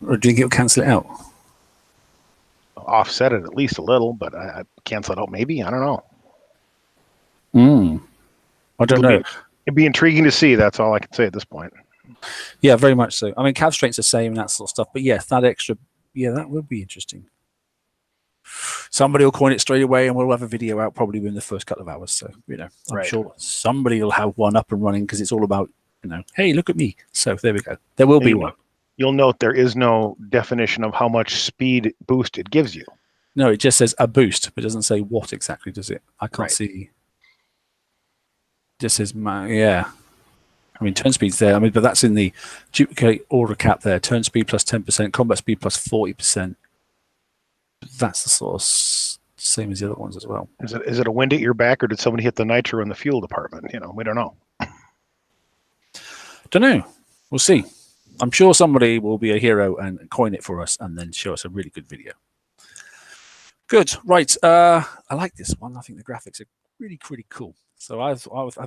Or do you think it'll cancel it out? Offset it at least a little, but I cancel it out maybe. I don't know. I don't know. It'd be intriguing to see. That's all I can say at this point. Yeah, very much so. I mean, cav straight's the same and that sort of stuff. But yes, that extra, that would be interesting. Somebody will coin it straight away and we'll have a video out probably within the first couple of hours. So, I'm sure somebody will have one up and running because it's all about, hey, look at me. So there we go. There will be one. You'll note there is no definition of how much speed boost it gives you. No, it just says a boost, but it doesn't say what exactly does it. I can't see. It just says, I mean, turn speed's there. I mean, but that's in the duplicate order cap there. Turn speed plus 10%, combat speed plus 40%. That's the sort of same as the other ones as well. Is it a wind at your back, or did somebody hit the nitro in the fuel department? We don't know. Don't know. We'll see. I'm sure somebody will be a hero and coin it for us and then show us a really good video. Good. Right. I like this one. I think the graphics are really, really cool. So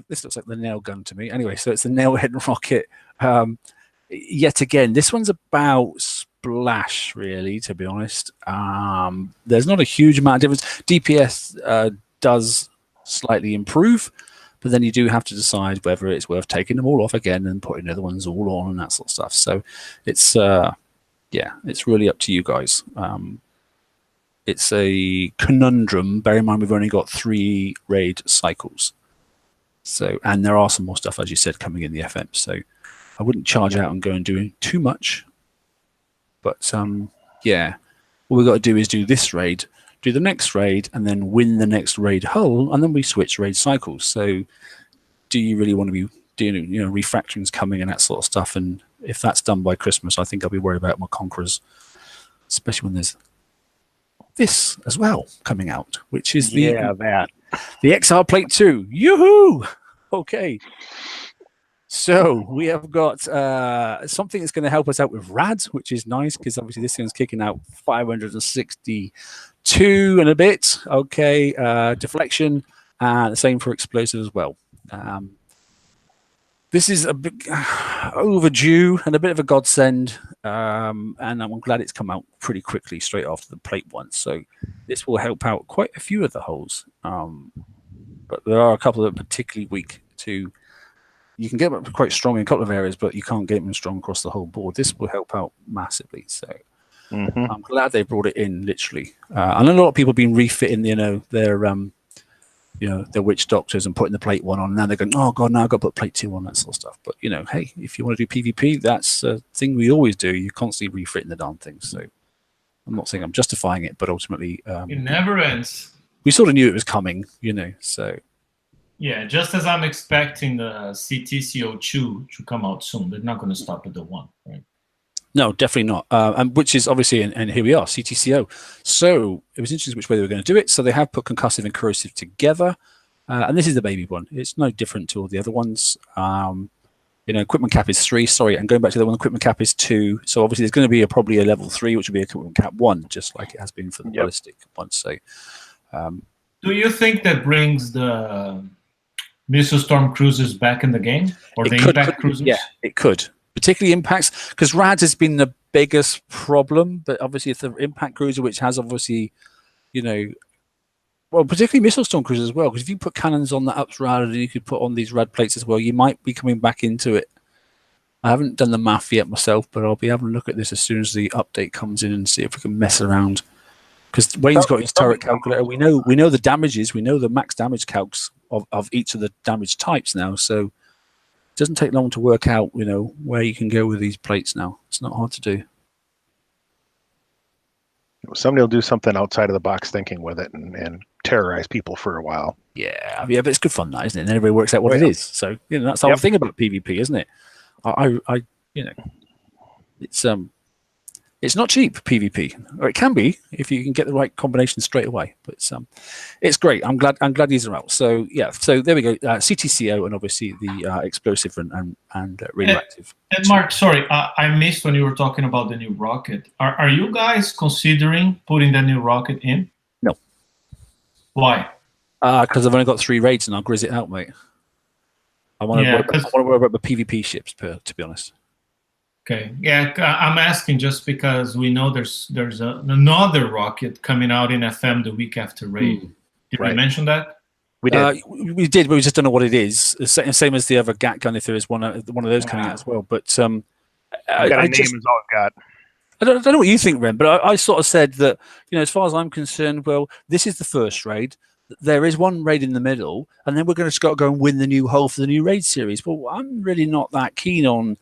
this looks like the nail gun to me. Anyway, so it's the nailhead rocket. Yet again, this one's about splash, really, to be honest. There's not a huge amount of difference. DPS does slightly improve, but then you do have to decide whether it's worth taking them all off again and putting the other ones all on and that sort of stuff. So it's it's really up to you guys. It's a conundrum. Bear in mind we've only got 3 raid cycles. So, and there are some more stuff, as you said, coming in the FM. So I wouldn't charge out and go and do too much. But all we've got to do is do this raid, do the next raid, and then win the next raid hull, and then we switch raid cycles. So do you really want to be doing, refactorings coming and that sort of stuff? And if that's done by Christmas, I think I'll be worried about my Conquerors, especially when there's this as well coming out, which is the XR Plate 2. Yoo-hoo! Okay. So we have got something that's going to help us out with RAD, which is nice because obviously this thing's kicking out 562 and a bit. Okay, deflection, and the same for explosive as well. This is a bit overdue and a bit of a godsend, and I'm glad it's come out pretty quickly straight after the plate one. So this will help out quite a few of the holes, but there are a couple that are particularly weak too. You can get them quite strong in a couple of areas, but you can't get them strong across the whole board. This will help out massively. So I'm glad they brought it in, literally. I know a lot of people have been refitting, their witch doctors and putting the plate 1 on. And now they're going, oh God, now I've got to put plate 2 on, that sort of stuff. But, hey, if you want to do PvP, that's a thing we always do. You're constantly refitting the darn thing. So I'm not saying I'm justifying it, but ultimately... it never ends. We sort of knew it was coming, so... Yeah, just as I'm expecting the CTCO2 to come out soon, they're not going to stop at the 1, right? No, definitely not. And which is obviously, and here we are, CTCO. So it was interesting which way they were going to do it. So they have put concussive and corrosive together. And this is the baby one. It's no different to all the other ones. Equipment cap is 3. Sorry, and going back to the one, equipment cap is 2. So obviously there's going to be probably a level 3, which will be equipment cap 1, just like it has been for the ballistic one. So, do you think that brings the missile storm cruisers back in the game, or the impact cruisers? Yeah, it could. Particularly impacts, because RAD has been the biggest problem, but obviously if the impact cruiser, which has obviously, particularly missile storm cruisers as well, because if you put cannons on that ups RAD and you could put on these RAD plates as well, you might be coming back into it. I haven't done the math yet myself, but I'll be having a look at this as soon as the update comes in and see if we can mess around. Because Wayne's got his turret calculator. We know the damages. We know the max damage calcs of each of the damage types now. So doesn't take long to work out, where you can go with these plates now. It's not hard to do. Somebody will do something outside of the box thinking with it and terrorize people for a while. Yeah, but it's good fun, that, isn't it? And everybody works out what it is. So that's the whole thing about PvP, isn't it? It's not cheap, PvP, or it can be if you can get the right combination straight away. But it's great. I'm glad these are out. So yeah, so there we go. CTCO and obviously the explosive and radioactive. And Mark, sorry, I missed when you were talking about the new rocket. Are you guys considering putting the new rocket in? No. Why? Because I've only got 3 raids and I'll grizz it out, mate. I want to worry about the PvP ships, to be honest. Okay, yeah, I'm asking just because we know there's another rocket coming out in FM the week after raid. Did we mention that? We did. We did, but we just don't know what it is. Same as the other GAT gun, if there is one of those coming out as well. But I got a name is all I've got. I don't know what you think, Ren, but I sort of said that, as far as I'm concerned, well, this is the first raid. There is one raid in the middle, and then we're going to go and win the new hull for the new raid series. Well, I'm really not that keen on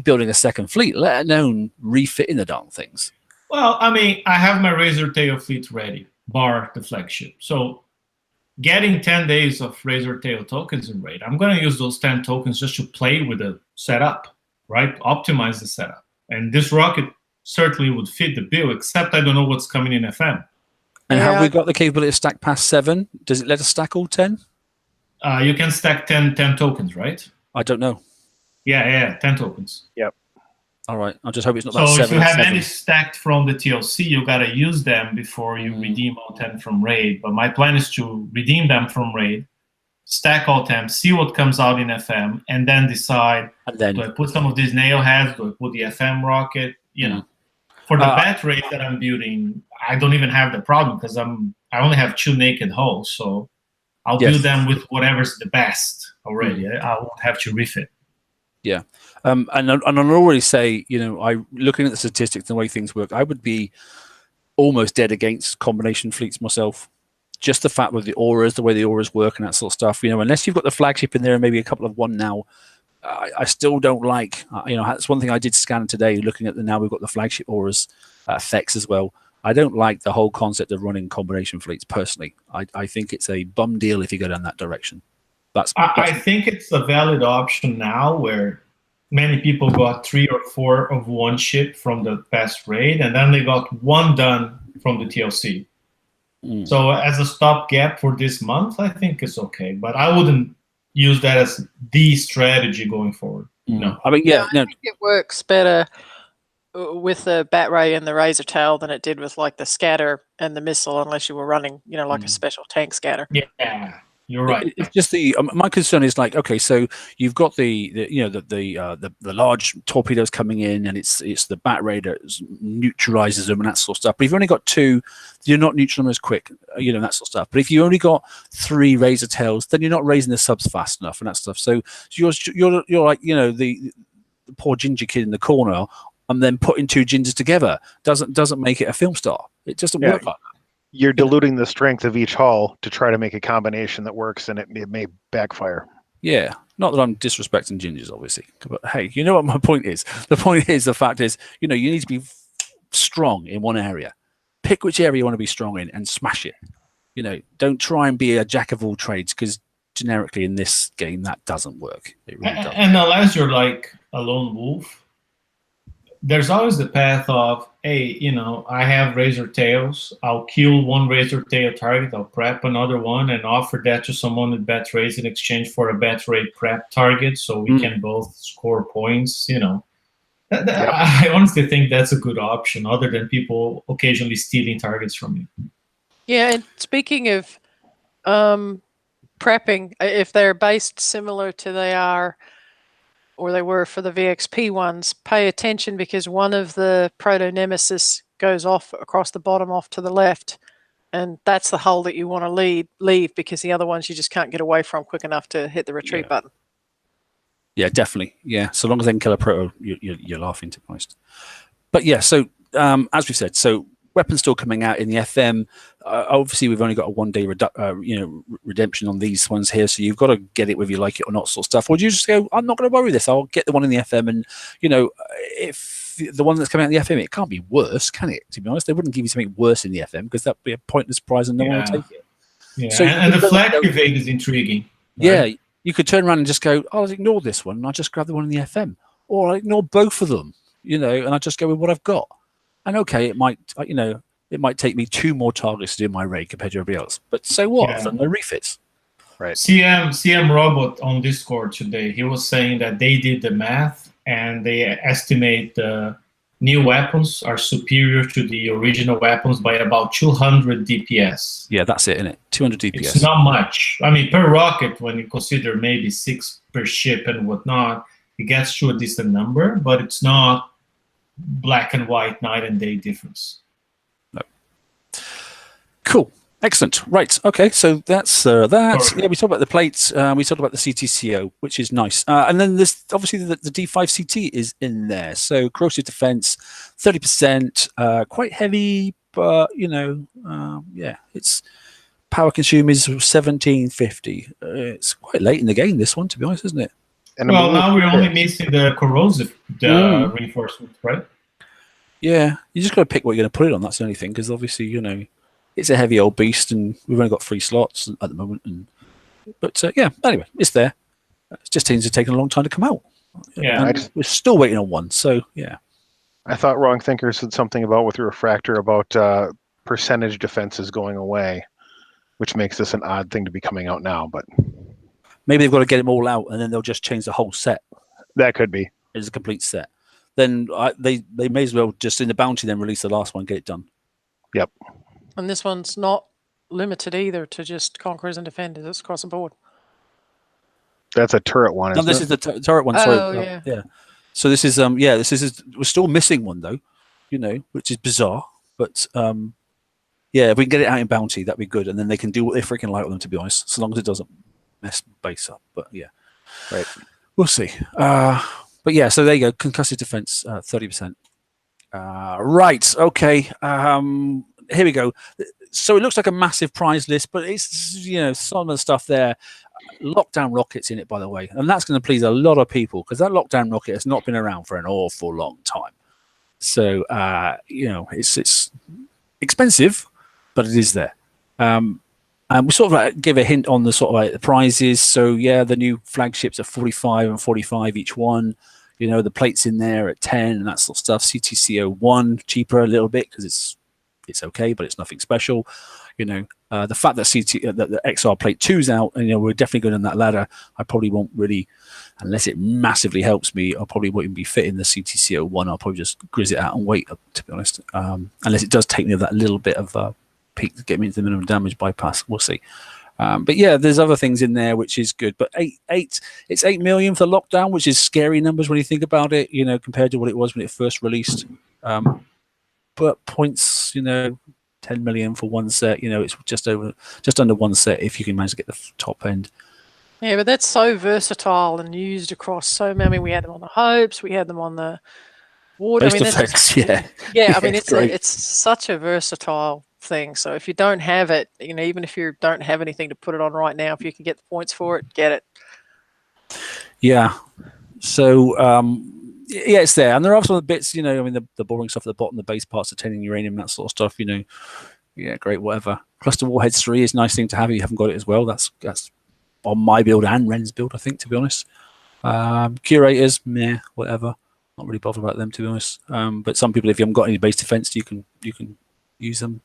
building a second fleet, let alone refitting the darn things. Well, I mean, I have my Razor Tail fleet ready, bar the flagship. So getting 10 days of Razor Tail tokens in raid, I'm going to use those 10 tokens just to play with the setup, right? Optimize the setup. And this rocket certainly would fit the bill, except I don't know what's coming in FM. And have we got the capability to stack past 7? Does it let us stack all 10? You can stack 10 tokens, right? I don't know. Yeah, 10 tokens. Yep. All right. I just hope it's not that 7. So if you have any stacked from the TLC, you got to use them before you redeem all 10 from raid. But my plan is to redeem them from raid, stack all 10, see what comes out in FM, and then decide, do I put some of these nail heads? Do I put the FM rocket? For the bat raid that I'm building, I don't even have the problem because I only have 2 naked hulls. So I'll build them with whatever's the best already. I won't have to refit. Yeah, and I'll already say, I looking at the statistics and the way things work, I would be almost dead against combination fleets myself. Just the fact with the auras, the way the auras work and that sort of stuff. Unless you've got the flagship in there and maybe a couple of 1 now, I still don't like. That's one thing I did scan today, looking at now we've got the flagship auras effects as well. I don't like the whole concept of running combination fleets personally. I think it's a bum deal if you go down that direction. I think it's a valid option now where many people got 3 or 4 of one ship from the past raid, and then they got 1 done from the TLC. So as a stopgap for this month, I think it's okay. But I wouldn't use that as the strategy going forward. No. I mean, I think it works better with the bat ray and the razor tail than it did with like the scatter and the missile, unless you were running, like a special tank scatter. Yeah. You're right. It's just my concern is like, okay, so you've got the large torpedoes coming in, and it's the bat ray that neutralizes them and that sort of stuff. But if you've only got 2, you're not neutralizing them as quick, that sort of stuff. But if you only got 3 razor tails, then you're not raising the subs fast enough and that stuff. So you're like the poor ginger kid in the corner, and then putting 2 gingers together doesn't make it a film star. It doesn't work like that. You're diluting the strength of each hull to try to make a combination that works, and it may backfire. Yeah, not that I'm disrespecting gingers, obviously, but hey, you know what my point is? The point is, the fact is, you need to be strong in one area. Pick which area you want to be strong in and smash it. Don't try and be a jack of all trades, because generically in this game that doesn't work. It really doesn't. And unless you're like a lone wolf, there's always the path of, hey, I have razor tails. I'll kill 1 razor tail target. I'll prep another one and offer that to someone with bat rays in exchange for a bat ray prep target, so we can both score points. I honestly think that's a good option, other than people occasionally stealing targets from you. Yeah, and speaking of prepping, if they're based similar to they were for the VXP ones, pay attention, because one of the proto nemesis goes off across the bottom off to the left, and that's the hull that you want to leave, because the other ones you just can't get away from quick enough to hit the retreat button. Yeah, definitely. Yeah, so long as they can kill a proto, you're laughing, to be honest. But yeah, so as we said, so weapons still coming out in the FM. Obviously, we've only got a 1 day redemption on these ones here, so you've got to get it whether you like it or not, sort of stuff. Or do you just go, I'm not going to worry with this. I'll get the one in the FM, and if the one that's coming out in the FM, it can't be worse, can it? To be honest, they wouldn't give you something worse in the FM because that'd be a pointless prize and no one will take it. Yeah, so and the flag evade is intriguing. Right? Yeah, you could turn around and just go, I'll ignore this one and I'll just grab the one in the FM, or I'll ignore both of them, and I just go with what I've got. And okay, it might take me 2 more targets to do my raid compared to everybody else. But so what? I've done no refits. Right. CM Robot on Discord today, he was saying that they did the math and they estimate the new weapons are superior to the original weapons by about 200 DPS. Yeah, that's it, isn't it? 200 DPS. It's not much. I mean, per rocket, when you consider maybe 6 per ship and whatnot, it gets to a decent number, but it's not black and white, night and day difference. No. Cool. Excellent. Right. Okay. So that's that. Yeah, we talked about the plates. We talked about the CTCO, which is nice. And then there's obviously the D5 CT is in there. So corrosive defense, 30%, quite heavy, but yeah, it's power consume is 1750. It's quite late in the game, this one, to be honest, isn't it? And now we're only missing the corrosive reinforcement, right? Yeah, you just got to pick what you're going to put it on. That's the only thing, because obviously, it's a heavy old beast, and we've only got 3 slots at the moment. But yeah, anyway, it's there. It just seems to take a long time to come out. Yeah, we're still waiting on one. So yeah, I thought Wrong Thinker said something about with the refractor about percentage defenses going away, which makes this an odd thing to be coming out now. But maybe they've got to get them all out, and then they'll just change the whole set. That could be. It's a complete set. Then they may as well just in the bounty then release the last one, get it done. Yep. And this one's not limited either to just Conquerors and Defenders. It's across the board. That's a turret one. No, this is the turret one. Sorry. Yeah. Yeah. So this is we're still missing one though, which is bizarre. But yeah, if we can get it out in bounty, that'd be good, and then they can do what they freaking like with them. To be honest, so long as it doesn't mess base up. But yeah, right. We'll see. But yeah, so there you go. Concussive defense, 30%. Right. Okay. Here we go. So it looks like a massive prize list, but it's some of the stuff there. Lockdown rockets in it, by the way, and that's going to please a lot of people because that lockdown rocket has not been around for an awful long time. So it's expensive, but it is there. And we sort of give a hint on the sort of the prizes. So yeah, the new flagships are 45 and 45 each one. The plates in there at 10 and that sort of stuff. CTCO 1 cheaper a little bit because it's okay, but it's nothing special. The fact that the XR plate 2's out, and we're definitely going on that ladder. I probably won't really, unless it massively helps me. I probably won't be fitting the CTCO 1. I'll probably just grizz it out and wait. To be honest, unless it does take me that little bit of peak to get me into the minimum damage bypass. We'll see. But yeah, there's other things in there which is good. But it's 8 million for lockdown, which is scary numbers when you think about it. Compared to what it was when it first released. But points, 10 million for one set. It's just under one set if you can manage to get the top end. Yeah, but that's so versatile and used across so many. I mean, we had them on the Hopes, we had them on the Ward. I mean, I mean, it's such a versatile thing. So if you don't have it, even if you don't have anything to put it on right now, if you can get the points for it, get it. Yeah. So yeah, it's there, and there are some bits. I mean, the boring stuff at the bottom, the base parts, attaining uranium, that sort of stuff. Yeah, great, whatever. Cluster Warheads 3 is a nice thing to have. You haven't got it as well. That's on my build and Ren's build, I think, to be honest. Curators, meh, whatever. Not really bothered about them, to be honest. But some people, if you haven't got any base defense, you can use them.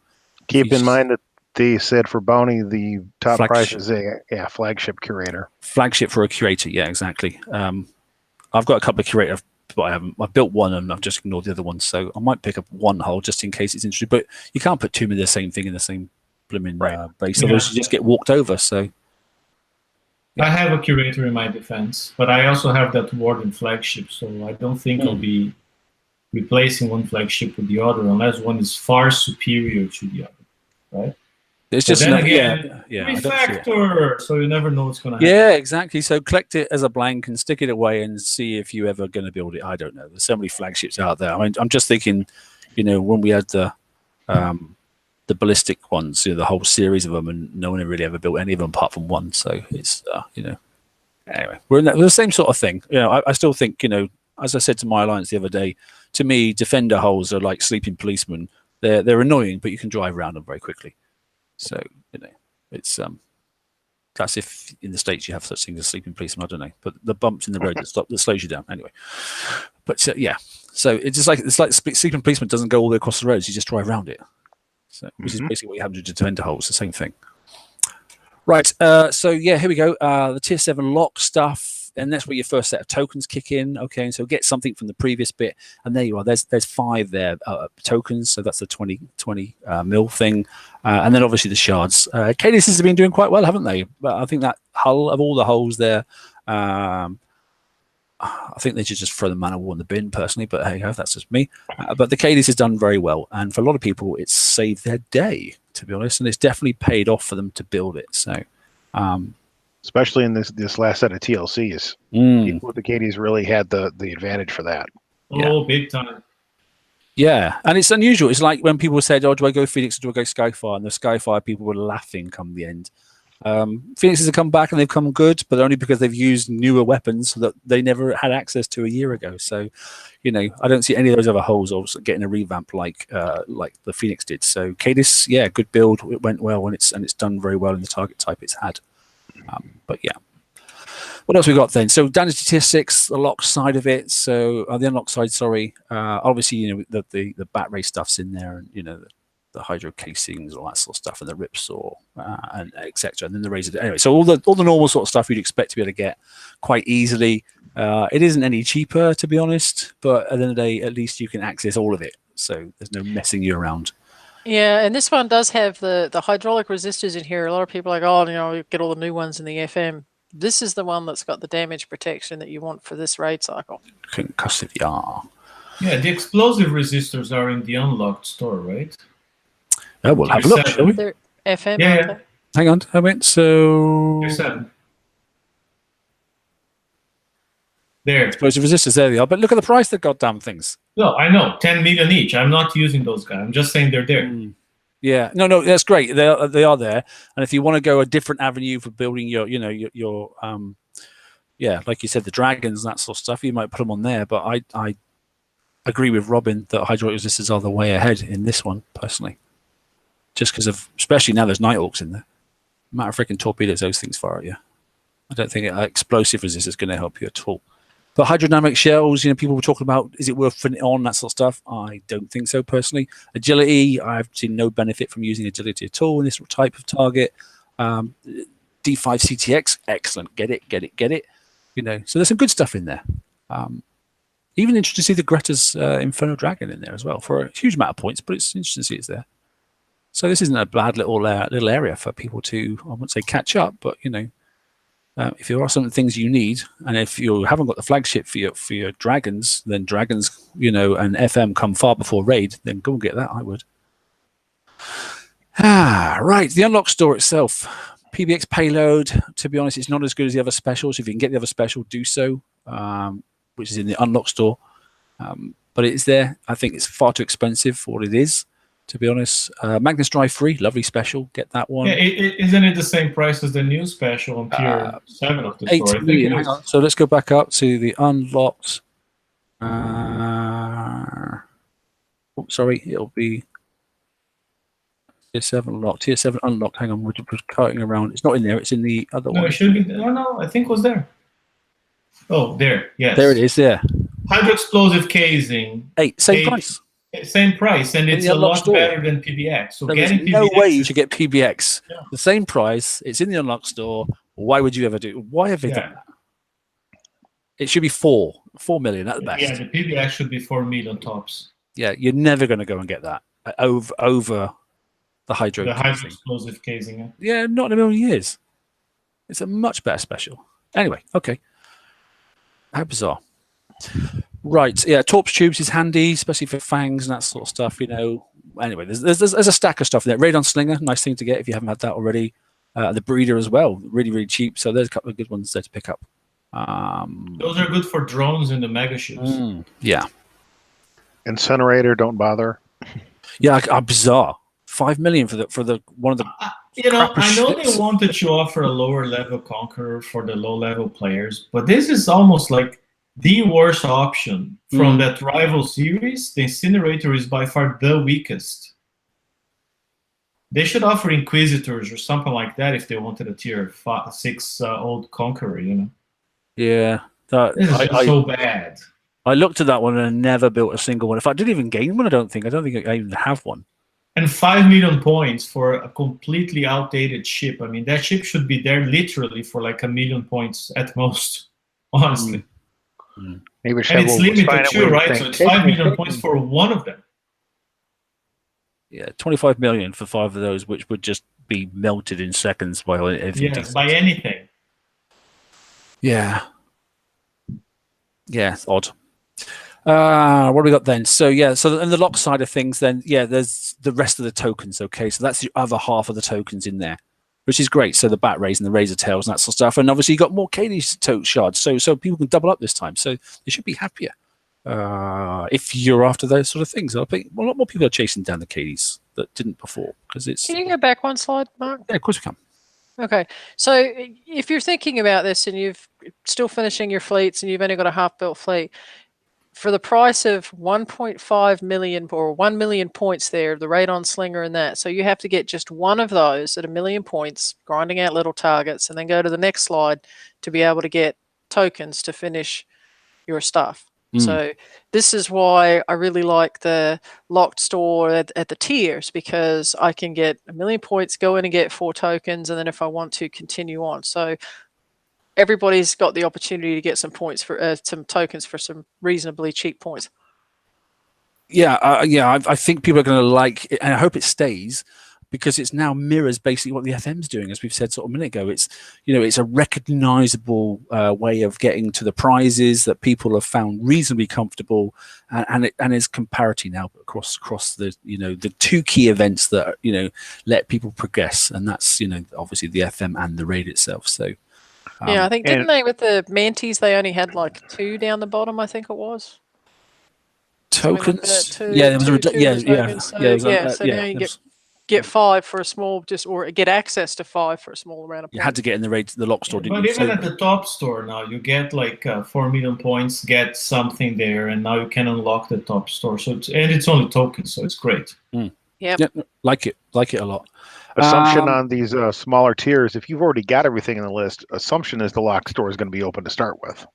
Keep in mind that they said for bounty, the top price is a flagship curator. Flagship for a curator, yeah, exactly. I've got a couple of curators, but I haven't. I've built one and I've just ignored the other one, so I might pick up one hull just in case it's interesting. But you can't put 2 of the same thing in the same blooming base, otherwise you just get walked over. So I have a curator in my defense, but I also have that Warden flagship, so I don't think I'll be replacing one flagship with the other unless one is far superior to the other, right? It's just refactor, so you never know what's going to happen. Yeah, exactly. So collect it as a blank and stick it away and see if you're ever going to build it. I don't know. There's so many flagships out there. I mean, I'm just thinking, when we had the the ballistic ones, the whole series of them, and no one really ever built any of them apart from one. So it's anyway, we're in the same sort of thing. I still think, as I said to my alliance the other day, to me, defender holes are like sleeping policemen. They're annoying, but you can drive around them very quickly. So it's that's if in the States you have such things as sleeping policemen. I don't know, but the bumps in the road that slows you down anyway. But yeah, so it's like sleeping policeman doesn't go all the way across the roads; you just drive around it. So, which is basically what you have to do to defender holes. The same thing. Right. So yeah, here we go. The tier 7 lock stuff, and that's where your first set of tokens kick in. Okay, so get something from the previous bit, and there you are. There's 5 there tokens. So that's the 20 mil thing, and then obviously the shards. Cadis has been doing quite well, haven't they? But I think that hull of all the holes there. I think they should just throw the mana war in the bin, personally, but hey, that's just me. But the Cadis has done very well, and for a lot of people, it's saved their day, to be honest, and it's definitely paid off for them to build it. So, especially in this last set of TLCs, people with the Cadis really had the advantage for that. Oh, big time. Yeah, and it's unusual. It's like when people said, "Oh, do I go Phoenix or do I go Skyfire?" And the Skyfire people were laughing come the end. Phoenixes have come back and they've come good, but only because they've used newer weapons that they never had access to a year ago. So, I don't see any of those other holes also getting a revamp like the Phoenix did. So, Cadis, yeah, good build. It went well, and it's done very well in the target type it's had. But yeah, what else we got then? So down to tier 6, the lock side of it. So the unlock side, sorry. Obviously, the bat ray stuff's in there, and the hydro casings, all that sort of stuff, and the ripsaw, and etc. And then the razor. Anyway, so all the normal sort of stuff you'd expect to be able to get quite easily. It isn't any cheaper, to be honest, but at the end of the day, at least you can access all of it. So there's no messing you around. Yeah, and this one does have the hydraulic resistors in here. A lot of people are like, oh, you get all the new ones in the FM. This is the one that's got the damage protection that you want for this raid cycle. Concussive, yeah. Yeah, the explosive resistors are in the unlocked store, right? We'll have a look, shall we? They're FM. Yeah. Hang on a minute. So Tier 7. There. Explosive resistors, there they are. But look at the price of the goddamn things. No, I know, 10 million each. I'm not using those guys. I'm just saying they're there. Yeah, no, that's great. They are there. And if you want to go a different avenue for building your like you said, the dragons and that sort of stuff, you might put them on there. But I agree with Robin that hydraulic resistors are the way ahead in this one, personally. Just because of, especially now there's Night Hawks in there. The amount of freaking torpedoes those things fire at you. I don't think explosive resist is going to help you at all. But hydrodynamic shells, people were talking about, is it worth putting it on, that sort of stuff? I don't think so, personally. Agility, I've seen no benefit from using agility at all in this type of target. D5 CTX, excellent. Get it. So there's some good stuff in there. Even interesting to see the Greta's Inferno Dragon in there as well for a huge amount of points, but it's interesting to see it's there. So this isn't a bad little area for people to, I wouldn't say catch up, but if there are some things you need, and if you haven't got the flagship for your dragons, then dragons, and FM come far before raid, then go and get that. I would. Right, the unlock store itself, PBX payload. To be honest, it's not as good as the other specials. If you can get the other special, do so, which is in the unlock store. But it's there. I think it's far too expensive for what it is, to be honest. Magnus Drive 3, lovely special. Get that one. Yeah, isn't it the same price as the new special on tier 7 of the store? 8 million. Hang on. So let's go back up to the unlocked. Sorry, it'll be tier 7 unlocked. Tier 7 unlocked. Hang on, we're just cutting around. It's not in there. It's in the other one. No, it should be. No, I think it was there. Oh, there. Yes. There it is. There. Hydro explosive casing. 8. Same price. Same price, and it's a lot better than PBX. So there's getting no PBX way you should get PBX. Yeah. The same price. It's in the unlock store. Why would you ever do it? Why have they done that? It should be 4 million at the best. Yeah, the PBX should be 4 million tops. Yeah, you're never going to go and get that over the hydro. The hydro explosive casing. Yeah, not in a million years. It's a much better special. Anyway, okay. How bizarre. Right, yeah, Torps Tubes is handy, especially for fangs and that sort of stuff, Anyway, there's a stack of stuff there. Radon Slinger, nice thing to get if you haven't had that already. The Breeder as well, really, really cheap. So there's a couple of good ones there to pick up. Those are good for drones and the mega ships. Yeah. Incinerator, don't bother. Yeah, bizarre. 5 million for the one of the. I know they wanted to offer a lower level Conqueror for the low level players, but this is almost like the worst option from that rival series. The Incinerator is by far the weakest. They should offer Inquisitors or something like that if they wanted a tier 6 old Conqueror, Yeah. This is just so bad. I looked at that one and I never built a single one. In fact, I didn't even gain one, I don't think. I even have one. And 5 million points for a completely outdated ship. I mean, that ship should be there literally for like 1 million points at most, honestly. Maybe and it's limited too, right? So it's 5 million points for one of them. Yeah, 25 million for 5 of those, which would just be melted in seconds by everything. Yes, by anything. Yeah. Yeah, it's odd. What do we got then? So yeah, so in the lock side of things, then yeah, there's the rest of the tokens. Okay, so that's the other half of the tokens in there, which is great. So the bat rays and the razor tails and that sort of stuff, and obviously you got more Katie's shards, so people can double up this time. So they should be happier if you're after those sort of things. I think a lot more people are chasing down the Katie's that didn't before because it's. Can you go back one slide, Mark? Yeah, of course we can. Okay, so if you're thinking about this and you've still finishing your fleets and you've only got a half-built fleet, for the price of 1.5 million or 1 million points there, the Radon Slinger and that, so you have to get just one of those at 1 million points, grinding out little targets, and then go to the next slide to be able to get tokens to finish your stuff. So this is why I really like the locked store at the tiers, because I can get 1 million points, go in and get 4 tokens, and then if I want to continue on. So everybody's got the opportunity to get some points for some tokens for some reasonably cheap points. Yeah, I think people are going to like it, and I hope it stays, because it's now mirrors basically what the FM's doing, as we've said sort of a minute ago. It's it's a recognizable way of getting to the prizes that people have found reasonably comfortable, and it's comparity now across the the 2 key events that let people progress, and that's obviously the FM and the raid itself. So. Yeah, I think didn't they with the Manties? They only had like 2 down the bottom. I think it was tokens. Like Yeah, there was So now you get 5 for a small, or get access to 5 for a small amount of points. You had to get in the lock store, didn't but you? Even at the top store now, you get like 4 million points, get something there, and now you can unlock the top store. So it's only tokens, so it's great. Yeah, like it a lot. Assumption on these smaller tiers, if you've already got everything in the list, assumption is the lock store is going to be open to start with.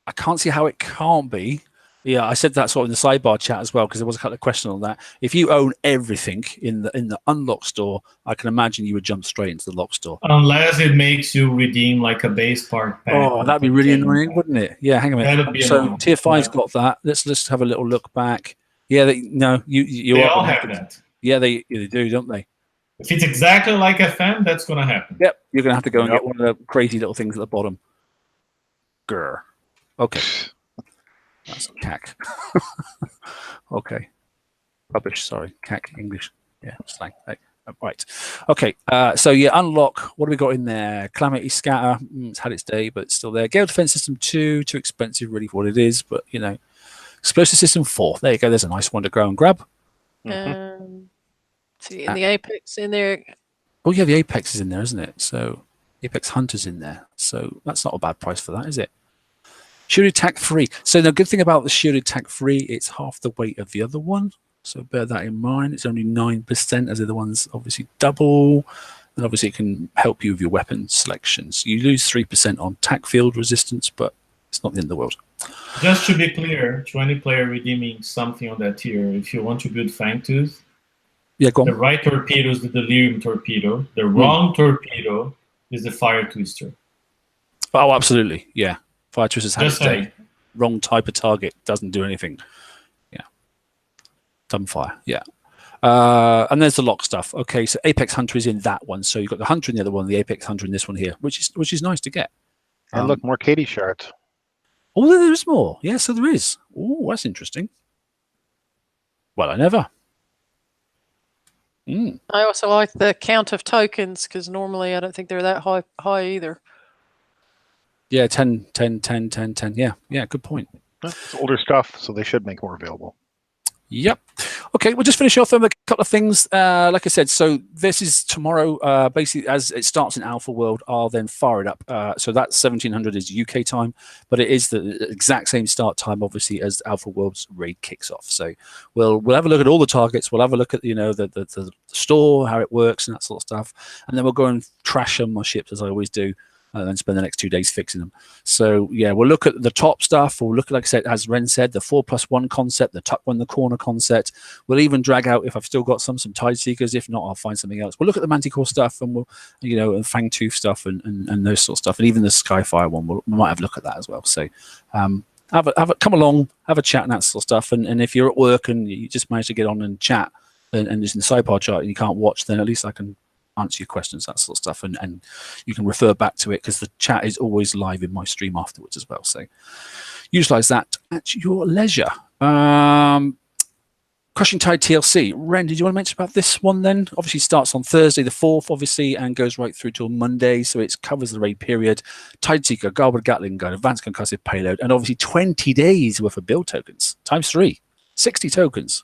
I can't see how it can't be. Yeah, I said that sort of in the sidebar chat as well, because there was a couple of questions on that. If you own everything in the unlocked store, I can imagine you would jump straight into the lock store. Unless it makes you redeem like a base part pack. Oh, that'd be really annoying, wouldn't it? Yeah, hang on a minute. So annoying. tier 5's got that. Let's have a little look back. Yeah, you all have that. Yeah, they do, don't they? If it's exactly like FM, that's going to happen. Yep, you're going to have to go and get one of the crazy little things at the bottom. Grr. Okay. That's CAC. Okay. Rubbish, sorry. CAC, English. Yeah, slang. Right. Okay, so yeah, unlock. What do we got in there? Calamity Scatter. It's had its day, but it's still there. Gale Defense System 2. Too expensive really for what it is, but Explosive System 4. There you go. There's a nice one to go and grab. See, in the Apex in there. Oh yeah, the Apex is in there, isn't it? So Apex Hunter's in there. So that's not a bad price for that, is it? Shield Attack 3. So the good thing about the Shield Attack 3, it's half the weight of the other one. So bear that in mind. It's only 9%, as the other one's obviously double. And obviously it can help you with your weapon selections. You lose 3% on attack field resistance, but it's not the end of the world. Just to be clear, to any player redeeming something on that tier, if you want to build Fangtooth, yeah, go on. The right torpedo is the Delirium torpedo. The wrong torpedo is the Fire Twister. Oh, absolutely. Yeah. Fire Twister's had its day. saying. Wrong type of target. Doesn't do anything. Yeah. Dumbfire. Yeah. And there's the lock stuff. Okay, so Apex Hunter is in that one. So you've got the Hunter in the other one, the Apex Hunter in this one here, which is nice to get. And look, more Katie shards. Oh, there is more. Yeah, so there is. Oh, that's interesting. Well, I never. I also like the count of tokens, because normally I don't think they're that high either. Yeah, 10. Yeah, good point. It's older stuff, so they should make more available. Yep. Okay, we'll just finish off with a couple of things. Like I said, so this is tomorrow. Basically, as it starts in Alpha World, I'll then fire it up. So that 1700 is UK time, but it is the exact same start time, obviously, as Alpha World's raid kicks off. So we'll have a look at all the targets. We'll have a look at the store, how it works, and that sort of stuff, and then we'll go and trash on my ships as I always do. And then spend the next 2 days fixing them. So yeah, we'll look at the top stuff. We'll look at, like I said, as Ren said, the 4+1 concept, the tuck one, the corner concept. We'll even drag out, if I've still got some Tide Seekers. If not, I'll find something else. We'll look at the Manticore stuff, and we'll, and Fangtooth stuff, and those sort of stuff, and even the Skyfire one. We might have a look at that as well. So come along, have a chat and that sort of stuff. And if you're at work and you just manage to get on and chat, and just in the sidebar chart and you can't watch, then at least I can answer your questions, that sort of stuff, and you can refer back to it because the chat is always live in my stream afterwards as well. So utilize that at your leisure. Crushing Tide TLC. Ren, did you want to mention about this one then? Obviously starts on Thursday the 4th, obviously, and goes right through till Monday, so it covers the raid period. Tide Seeker, Garbled Gatling Gun, Advanced Concussive Payload, and obviously 20 days worth of build tokens, times 3, 60 tokens.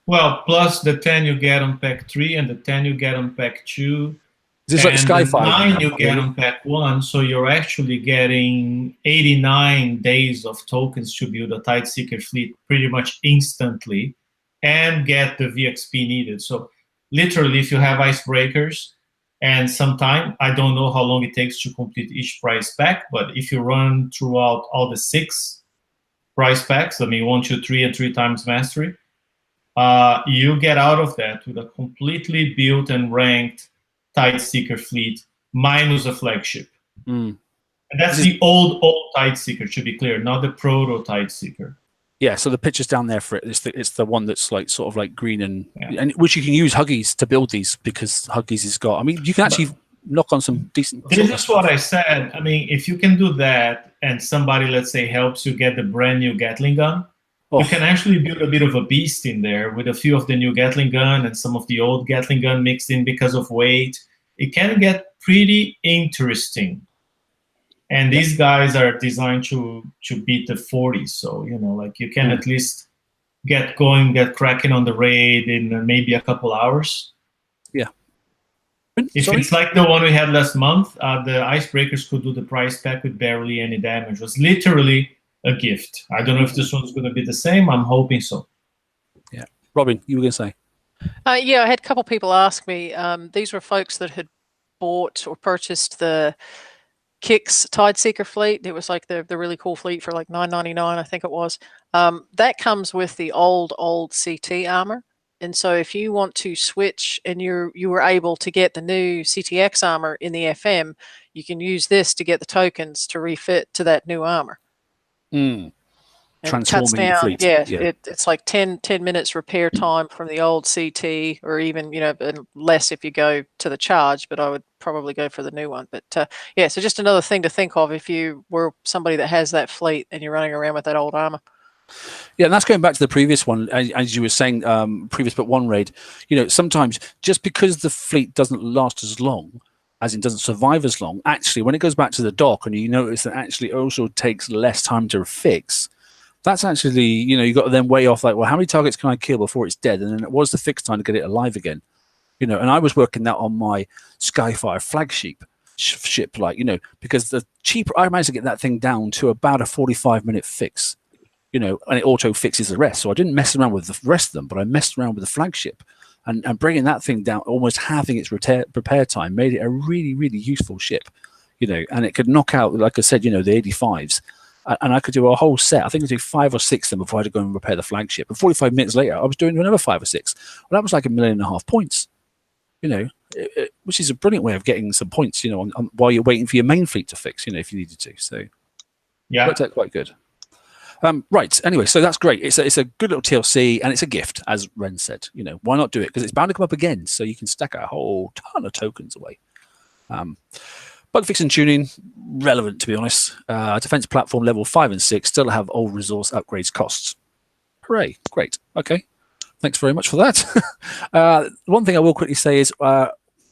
Well, plus the 10 you get on pack 3 and the 10 you get on pack 2. Is this like Skyfire? The 9 you get on pack 1, so you're actually getting 89 days of tokens to build a Tide Seeker fleet pretty much instantly and get the VXP needed. So literally, if you have icebreakers and some time, I don't know how long it takes to complete each prize pack, but if you run throughout all the 6 prize packs, 1, 2, 3, and 3 times mastery, you get out of that with a completely built and ranked Tide Seeker fleet minus a flagship. And that's the old Tide Seeker, to be clear, not the proto Tide Seeker. Yeah, so the picture's down there for it. It's the one that's like sort of like green and which you can use Huggies to build these, because Huggies has got. You can actually knock on some decent. This is what I said. If you can do that, and somebody, let's say, helps you get the brand new Gatling gun. You can actually build a bit of a beast in there with a few of the new Gatling gun and some of the old Gatling gun mixed in because of weight. It can get pretty interesting. And these guys are designed to beat the 40s. So, you can at least get cracking on the raid in maybe a couple hours. Yeah. If it's like the one we had last month, the Icebreakers could do the prize pack with barely any damage. It was literally a gift. I don't know if this one's going to be the same. I'm hoping so. Yeah. Robin, you were going to say? Yeah, I had a couple people ask me. These were folks that had bought or purchased the Kix Tide Seeker fleet. It was like the really cool fleet for like $9.99, I think it was. That comes with the old CT armor. And so if you want to switch and you were able to get the new CTX armor in the FM, you can use this to get the tokens to refit to that new armor. Transforming down, fleet. It's like 10 minutes repair time from the old CT, or even less if you go to the charge, but I would probably go for the new one. But so just another thing to think of if you were somebody that has that fleet and you're running around with that old armor. Yeah, and that's going back to the previous one, as you were saying, previous but one raid. Sometimes just because the fleet doesn't last as long, as in doesn't survive as long, actually, when it goes back to the dock and you notice that actually it also takes less time to fix, that's actually, you got to then weigh off like, well, how many targets can I kill before it's dead? And then what was the fix time to get it alive again? And I was working that on my Skyfire flagship ship, because the cheaper, I managed to get that thing down to about a 45-minute fix, and it auto fixes the rest. So I didn't mess around with the rest of them, but I messed around with the flagship. And bringing that thing down, almost having its repair time, made it a really, really useful ship, and it could knock out, like I said, the 85s. And I could do a whole set. I think I could do 5 or 6 of them before I had to go and repair the flagship. And 45 minutes later, I was doing another 5 or 6. Well, that was like 1.5 million points, which is a brilliant way of getting some points, while you're waiting for your main fleet to fix, if you needed to. So yeah, worked out quite good. Right. Anyway, so that's great. It's a good little TLC, and it's a gift, as Ren said. Why not do it? Because it's bound to come up again, so you can stack a whole ton of tokens away. Bug fix and tuning, relevant to be honest. Defense platform level 5 and 6 still have old resource upgrades costs. Hooray! Great. Okay. Thanks very much for that. One thing I will quickly say is,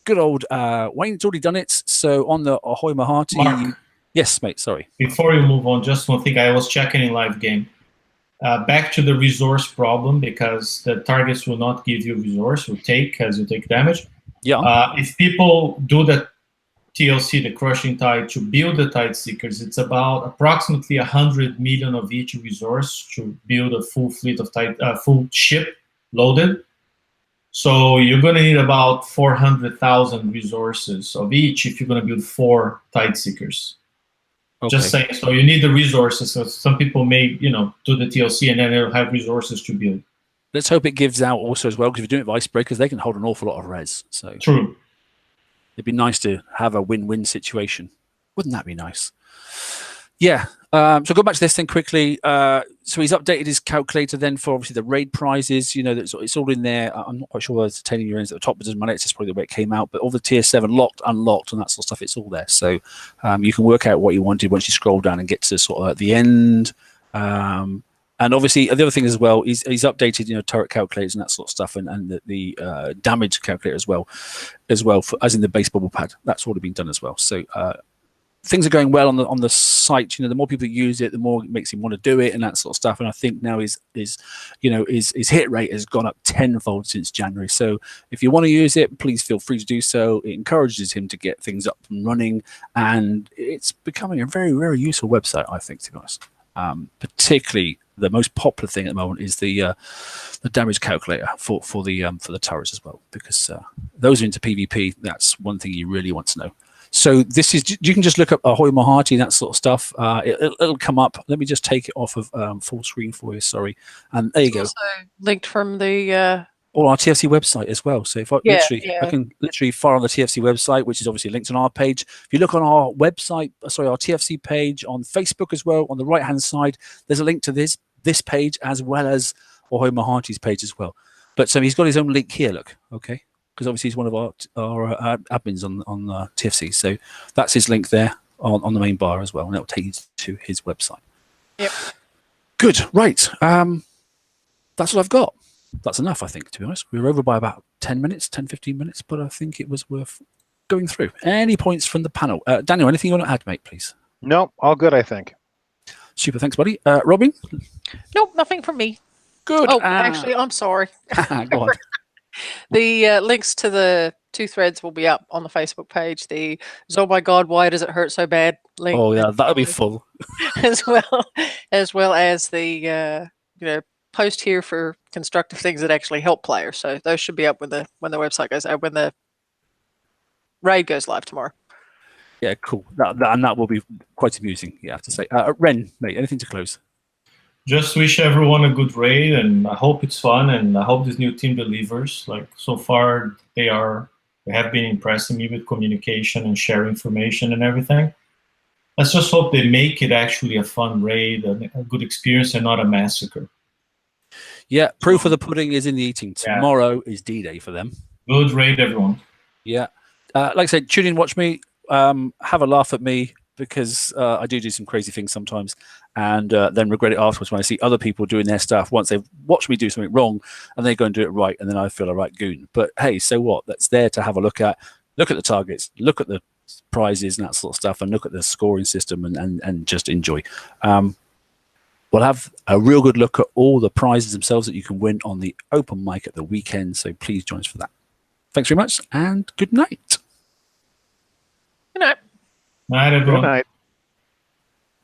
good old Wayne's already done it. So on the Ahoy Mahati. Mark, yes, mate. Sorry. Before you move on, just one thing. I was checking in live game. back to the resource problem, because the targets will not give you resource, will take as you take damage. Yeah. If people do the TLC, the crushing tide, to build the tide seekers, it's about approximately 100 million of each resource to build a full fleet of tide, full ship loaded. So you're going to need about 400,000 resources of each if you're going to build 4 tide seekers. Okay. Just saying. So you need the resources. So some people may, do the TLC and then they'll have resources to build. Let's hope it gives out also as well, because if you're doing it with icebreakers, they can hold an awful lot of res. So true. It'd be nice to have a win-win situation. Wouldn't that be nice? Yeah. So go back to this thing quickly. So he's updated his calculator then for obviously the raid prizes. It's all in there. I'm not quite sure whether it's attaining your ends at the top, but it doesn't matter. It's just probably the way it came out. But all the tier 7 locked, unlocked, and that sort of stuff, it's all there. So you can work out what you wanted once you scroll down and get to sort of at the end. And obviously, the other thing as well, he's updated, turret calculators and that sort of stuff, and the damage calculator as well, as in the base bubble pad. That's already been done as well. So things are going well on the site. The more people use it, the more it makes him want to do it and that sort of stuff. And I think now his hit rate has gone up tenfold since January. So if you want to use it, please feel free to do so. It encourages him to get things up and running, and it's becoming a very, very useful website, I think, to be honest. Particularly the most popular thing at the moment is the damage calculator for the turrets as well, because those are into PvP. That's one thing you really want to know. So this is, you can just look up Ahoy Mahati and that sort of stuff. It'll come up. Let me just take it off of full screen for you. Sorry, and there you go. Also linked from the or our TFC website as well. So if I I can literally fire on the TFC website, which is obviously linked on our page. If you look on our website, our TFC page on Facebook as well, on the right hand side, there's a link to this page as well as Ahoy Mahati's page as well. But so he's got his own link here. Look, okay, because obviously he's one of our admins on TFC. So that's his link there on the main bar as well, and it'll take you to his website. Yep. Good. Right. That's what I've got. That's enough, I think, to be honest. We were over by about 10 minutes, 10, 15 minutes, but I think it was worth going through. Any points from the panel? Daniel, anything you want to add, mate, please? No, all good, I think. Super, thanks, buddy. Robin? Nope, nothing from me. Good. Oh, actually, I'm sorry. Go on. The links to the 2 threads will be up on the Facebook page. The "Oh my God, why does it hurt so bad?" link. Oh yeah, that'll be full. as well as the post here for constructive things that actually help players. So those should be up when the website goes out, when the raid goes live tomorrow. Yeah, cool. That will be quite amusing, you have to say. Ren, mate, anything to close? Just wish everyone a good raid, and I hope it's fun, and I hope this new team delivers. Like, so far, they have been impressing me with communication and share information and everything. Let's just hope they make it actually a fun raid, a good experience, and not a massacre. Yeah, proof of the pudding is in the eating. Tomorrow is D-Day for them. Good raid, everyone. Yeah. Like I said, tune in, watch me, have a laugh at me, because I do some crazy things sometimes, and then regret it afterwards when I see other people doing their stuff once they've watched me do something wrong, and they go and do it right, and then I feel a right goon. But hey, so what? That's there to have a look at. Look at the targets, look at the prizes and that sort of stuff, and look at the scoring system, and just enjoy. We'll have a real good look at all the prizes themselves that you can win on the open mic at the weekend, so please join us for that. Thanks very much, and good night. Good night. Night, everyone. Good night.